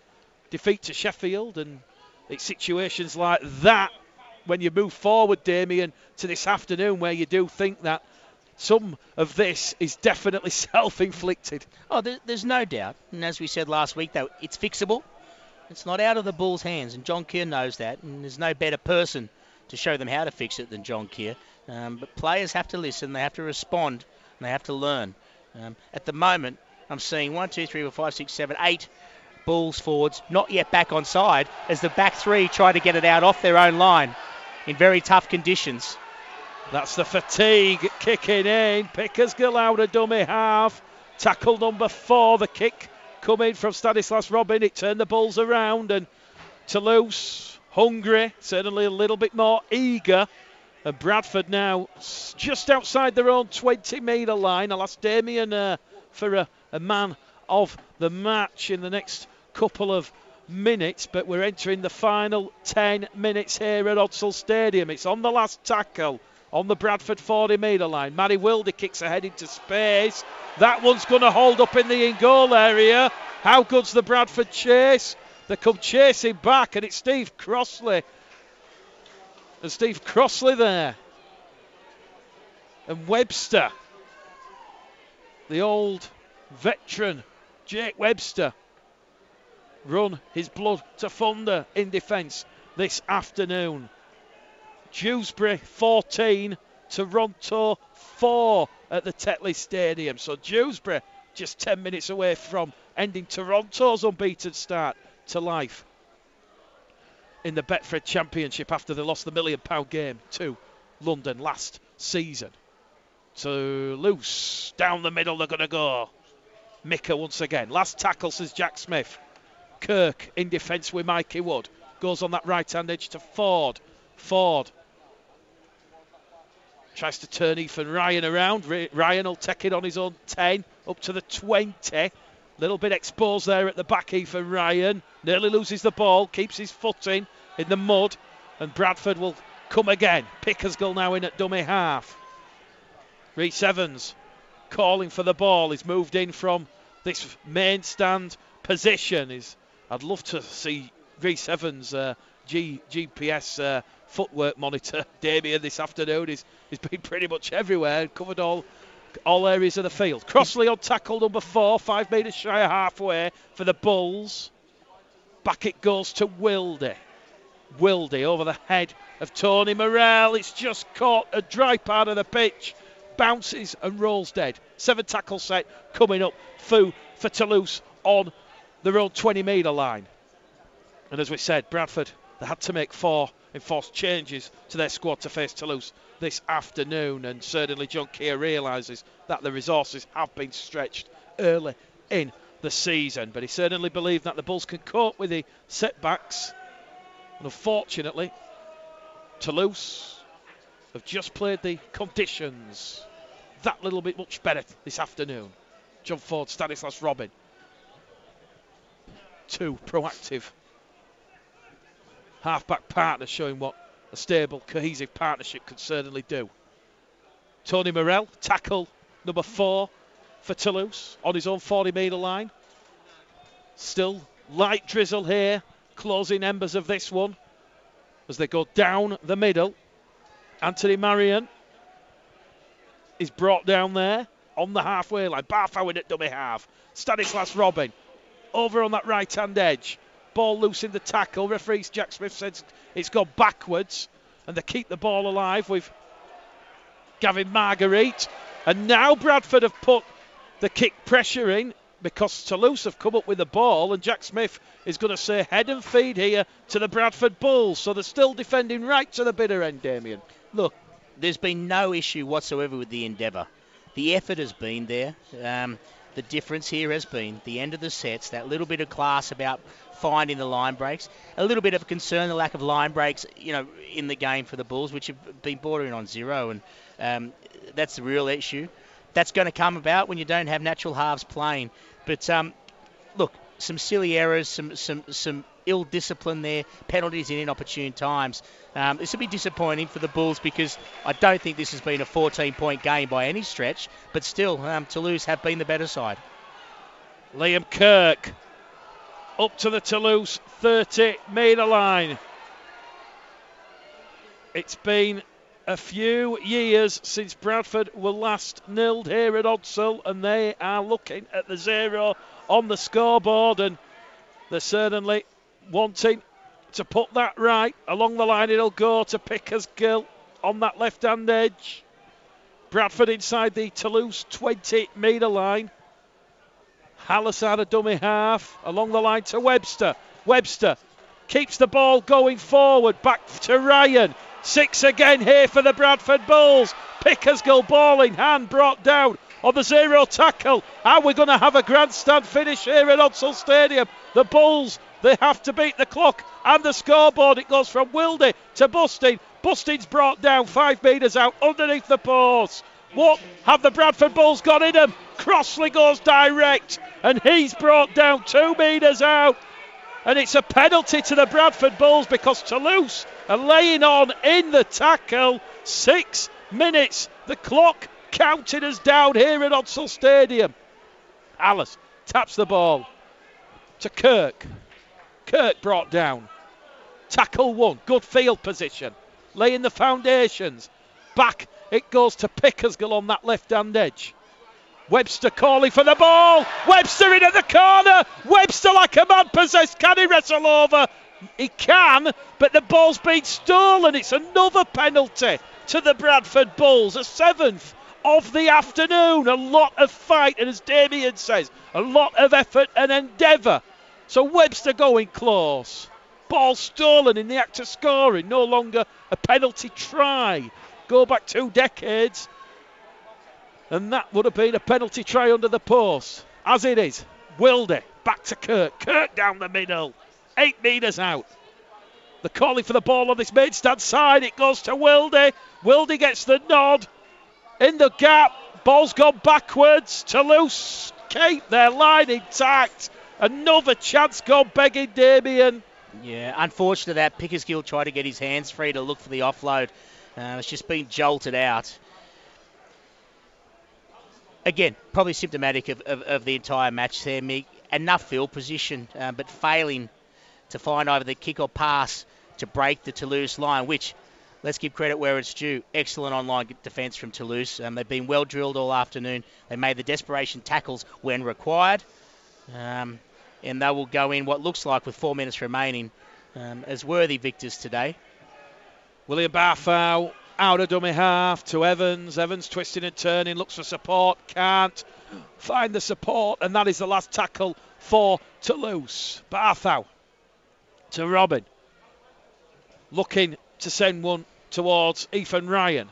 defeat to Sheffield. And it's situations like that when you move forward, Damien, to this afternoon where you do think that some of this is definitely self-inflicted. Oh, there's no doubt. And as we said last week, though, it's fixable. It's not out of the Bulls' hands, and John Keir knows that. And there's no better person to show them how to fix it than John Keir. But players have to listen, they have to respond, and they have to learn. At the moment, I'm seeing 1, 2, 3, 4, 5, 6, 7, 8 Bulls forwards not yet back on side as the back three try to get it out off their own line in very tough conditions. That's the fatigue kicking in. Pickersgill out of dummy half. Tackle number 4. The kick coming from Stanislas Robin. It turned the Bulls around, and Toulouse hungry, certainly a little bit more eager. And Bradford now just outside their own 20-metre line. I'll ask Damien for a man of the match in the next couple of minutes, but we're entering the final 10 minutes here at Odsal Stadium. It's on the last tackle on the Bradford 40-metre line. Matty Wilde kicks ahead into space. That one's going to hold up in the in-goal area. How good's the Bradford chase? They come chasing back, and it's Steve Crossley. And Steve Crossley there. And Webster, the old veteran, Jake Webster, run his blood to thunder in defence this afternoon. Dewsbury 14, Toronto 4 at the Tetley Stadium. So Dewsbury just 10 minutes away from ending Toronto's unbeaten start to life in the Betfred Championship after they lost the £1 million game to London last season. Toulouse down the middle, they're going to go. Mika once again. Last tackle, says Jack Smith. Kirk in defence with Mikey Wood. Goes on that right-hand edge to Ford. Ford tries to turn Ethan Ryan around. Ryan will take it on his own 10, up to the 20. Little bit exposed there at the back, Ethan Ryan. Nearly loses the ball, keeps his foot in the mud. And Bradford will come again. Pickersgill now in at dummy half. Rhys Evans calling for the ball. He's moved in from this main stand position. I'd love to see Rhys Evans' GPS footwork monitor, Damien, this afternoon. He's been pretty much everywhere, covered all areas of the field. Crossley on tackle number 4, 5 metres shy of halfway for the Bulls. Back it goes to Wilde. Wilde over the head of Tony Morell. It's just caught a dry part of the pitch. Bounces and rolls dead. 7 tackle set coming up for Toulouse on their own 20-metre line. And as we said, Bradford, they had to make 4 enforced changes to their squad to face Toulouse this afternoon, and certainly John Keir realises that the resources have been stretched early in the season, but he certainly believed that the Bulls can cope with the setbacks. And unfortunately, Toulouse have just played the conditions that little bit much better this afternoon. John Ford, Stanislas Robin. 2 proactive half-back partners showing what a stable, cohesive partnership could certainly do. Tony Morell, tackle number 4 for Toulouse, on his own 40-metre line. Still light drizzle here, closing embers of this one as they go down the middle. Anthony Marion is brought down there on the halfway line. Barfow in at dummy half. Stanislas Robin over on that right-hand edge. Ball loose in the tackle. Referee Jack Smith says it's gone backwards, and they keep the ball alive with Gavin Marguerite. And now Bradford have put the kick pressure in because Toulouse have come up with the ball, and Jack Smith is going to say head and feed here to the Bradford Bulls. So they're still defending right to the bitter end, Damien. Look, there's been no issue whatsoever with the endeavour. The effort has been there. The difference here has been the end of the sets, that little bit of class about finding the line breaks, a little bit of concern, the lack of line breaks, in the game for the Bulls, which have been bordering on zero, and that's the real issue. That's going to come about when you don't have natural halves playing. But look, some silly errors, some ill discipline there, penalties in inopportune times. This will be disappointing for the Bulls because I don't think this has been a 14-point game by any stretch, but still, Toulouse have been the better side. Liam Kirk up to the Toulouse 30-metre line. It's been a few years since Bradford were last nilled here at Odsal, and they are looking at the 0 on the scoreboard, and they're certainly wanting to put that right. Along the line it'll go to Pickersgill on that left-hand edge. Bradford inside the Toulouse 20-metre line. Hallis out of dummy half. Along the line to Webster. Webster keeps the ball going forward. Back to Ryan. 6 again here for the Bradford Bulls. Pickersgill ball in hand, brought down on the 0 tackle. Are we going to have a grandstand finish here at Odsal Stadium? The Bulls, they have to beat the clock and the scoreboard. It goes from Wildy to Bustin. Bustin's brought down 5 metres out underneath the post. What have the Bradford Bulls got in them? Crossley goes direct, and he's brought down 2 metres out. And it's a penalty to the Bradford Bulls because Toulouse are laying on in the tackle. 6 minutes. The clock counted us down here at Odsal Stadium. Alice taps the ball to Kirk. Kirk brought down. Tackle 1. Good field position. Laying the foundations. Back it goes to Pickersgill on that left-hand edge. Webster calling for the ball. Webster in at the corner. Webster like a man possessed. Can he wrestle over? He can, but the ball's been stolen. It's another penalty to the Bradford Bulls. A 7th of the afternoon. A lot of fight, and as Damien says, a lot of effort and endeavour. So Webster going close. Ball stolen in the act of scoring. No longer a penalty try. Go back 2 decades, and that would have been a penalty try under the post. As it is, Wildy back to Kirk. Kirk down the middle. 8 metres out. They're calling for the ball on this main stand side. It goes to Wildy. Wildy gets the nod. In the gap. Ball's gone backwards. Toulouse keep their line intact. Another chance gone begging, Damien. Yeah, unfortunate that Pickersgill tried to get his hands free to look for the offload. It's just been jolted out. Again, probably symptomatic of the entire match there, Mick. Enough field position, but failing to find either the kick or pass to break the Toulouse line, which, let's give credit where it's due. Excellent online defence from Toulouse. They've been well drilled all afternoon. They made the desperation tackles when required. And they will go in what looks like with 4 minutes remaining as worthy victors today. William Barfow out of dummy half to Evans. Evans twisting and turning, looks for support, can't find the support, and that is the last tackle for Toulouse. Barfow to Robin, looking to send one towards Ethan Ryan.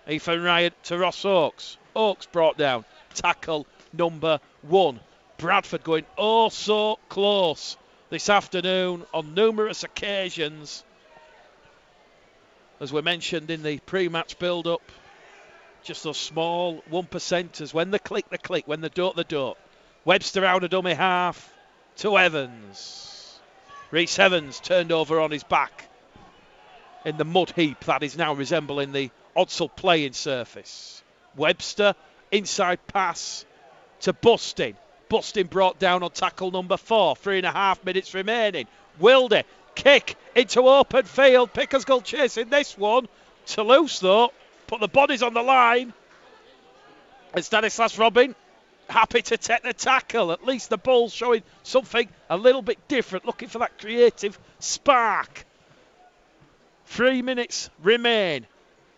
Ethan Ryan to Ross Oakes. Oakes brought down. Tackle number 1. Bradford going oh so close this afternoon on numerous occasions. As we mentioned in the pre-match build-up, just those small 1%ers. When they click, they click. When they don't, they don't. Webster out of dummy half to Evans. Rhys Evans turned over on his back in the mud heap that is now resembling the Odsal playing surface. Webster inside pass to Bustin. Bustin brought down on tackle number 4. 3.5 minutes remaining. Wilde, kick into open field. Pickersgill chasing this one. Toulouse, though, put the bodies on the line. And Stanislas Robin happy to take the tackle. At least the Bulls showing something a little bit different, looking for that creative spark. 3 minutes remain.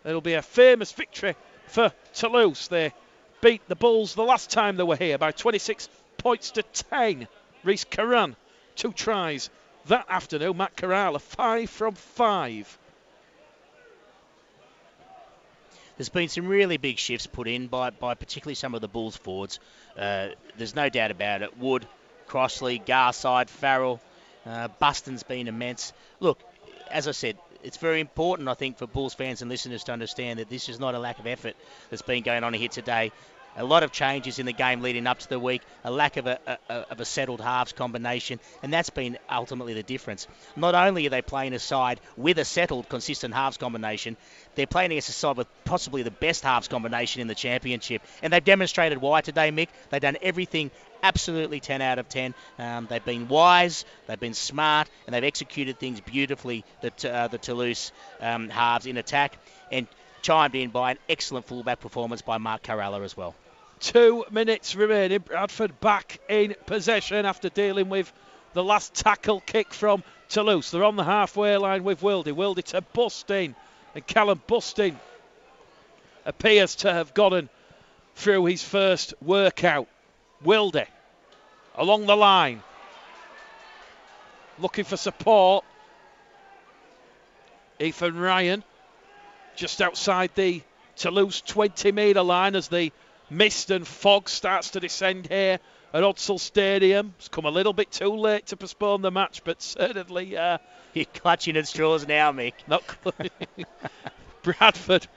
It'll be a famous victory for Toulouse. They beat the Bulls the last time they were here by 26 points to 10. Reece Curran, 2 tries that afternoon. Matt Corral, 5 from 5. There's been some really big shifts put in by particularly some of the Bulls forwards. There's no doubt about it. Wood, Crossley, Garside, Farrell, Buston's been immense. Look, as I said, it's very important, I think, for Bulls fans and listeners to understand that this is not a lack of effort that's been going on here today. A lot of changes in the game leading up to the week, a lack of a settled halves combination, and that's been ultimately the difference. Not only are they playing a side with a settled, consistent halves combination, they're playing against a side with possibly the best halves combination in the championship, and they've demonstrated why today, Mick. They've done everything absolutely 10 out of 10. They've been wise, they've been smart, and they've executed things beautifully, the Toulouse halves in attack, and chimed in by an excellent fullback performance by Mark Caralla as well. 2 minutes remaining. Bradford back in possession after dealing with the last tackle kick from Toulouse. They're on the halfway line with Wilde. Wilde to Bustin. And Callum Bustin appears to have gotten through his first workout. Wilde along the line. Looking for support. Ethan Ryan just outside the Toulouse 20-metre line as the mist and fog starts to descend here at Odsal Stadium. It's come a little bit too late to postpone the match, but certainly... You're clutching at straws now, Mick. Not Bradford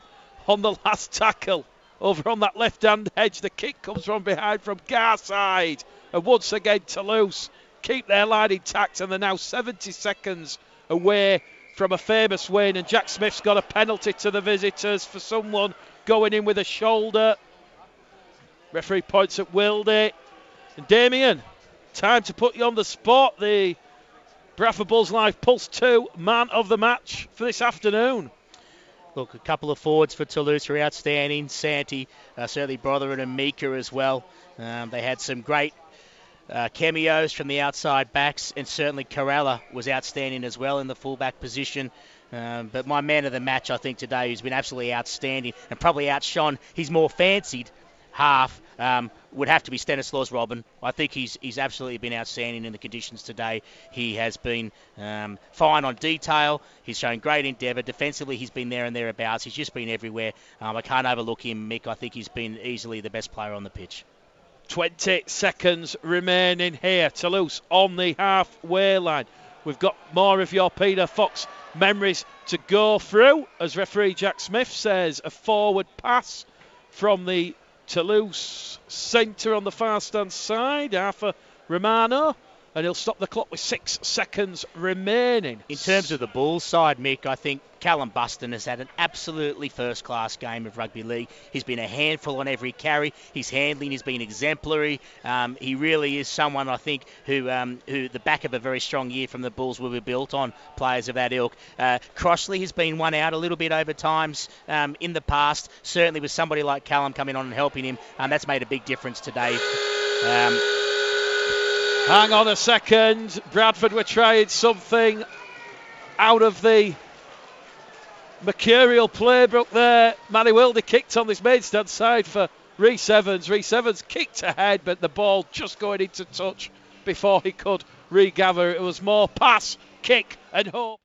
on the last tackle. Over on that left-hand edge, the kick comes from behind from Garside. And once again, Toulouse keep their line intact, and they're now 70 seconds away from a famous win. And Jack Smith's got a penalty to the visitors for someone going in with a shoulder. Referee points at Wilde. And Damien, time to put you on the spot. The Bradford Bulls Live Pulse 2 man of the match for this afternoon. Look, a couple of forwards for Toulouse who are outstanding. Santi, certainly Brotherin and Mika as well. They had some great cameos from the outside backs, and certainly Caralla was outstanding as well in the fullback position. But my man of the match, I think, today, who's been absolutely outstanding and probably outshone his more fancied half, would have to be Stanislas Robin. I think he's absolutely been outstanding in the conditions today. He has been fine on detail. He's shown great endeavour. Defensively, he's been there and thereabouts. He's just been everywhere. I can't overlook him, Mick. I think he's been easily the best player on the pitch. 20 seconds remaining here. Toulouse on the halfway line. We've got more of your Peter Fox memories to go through. As referee Jack Smith says, a forward pass from the Toulouse centre on the far stand side, Arthur Romano, and he'll stop the clock with 6 seconds remaining. In terms of the Bulls side, Mick, I think Callum Buston has had an absolutely first-class game of rugby league. He's been a handful on every carry. His handling has been exemplary. He really is someone, I think, who the back of a very strong year from the Bulls will be built on, players of that ilk. Crossley has been one out a little bit over times in the past. Certainly with somebody like Callum coming on and helping him, that's made a big difference today. Hang on a second. Bradford were trying something out of the mercurial playbook there. Manny Wilde kicked on this main stand side for Rhys Evans. Rhys Evans kicked ahead, but the ball just going into touch before he could regather. It was more pass, kick and hope.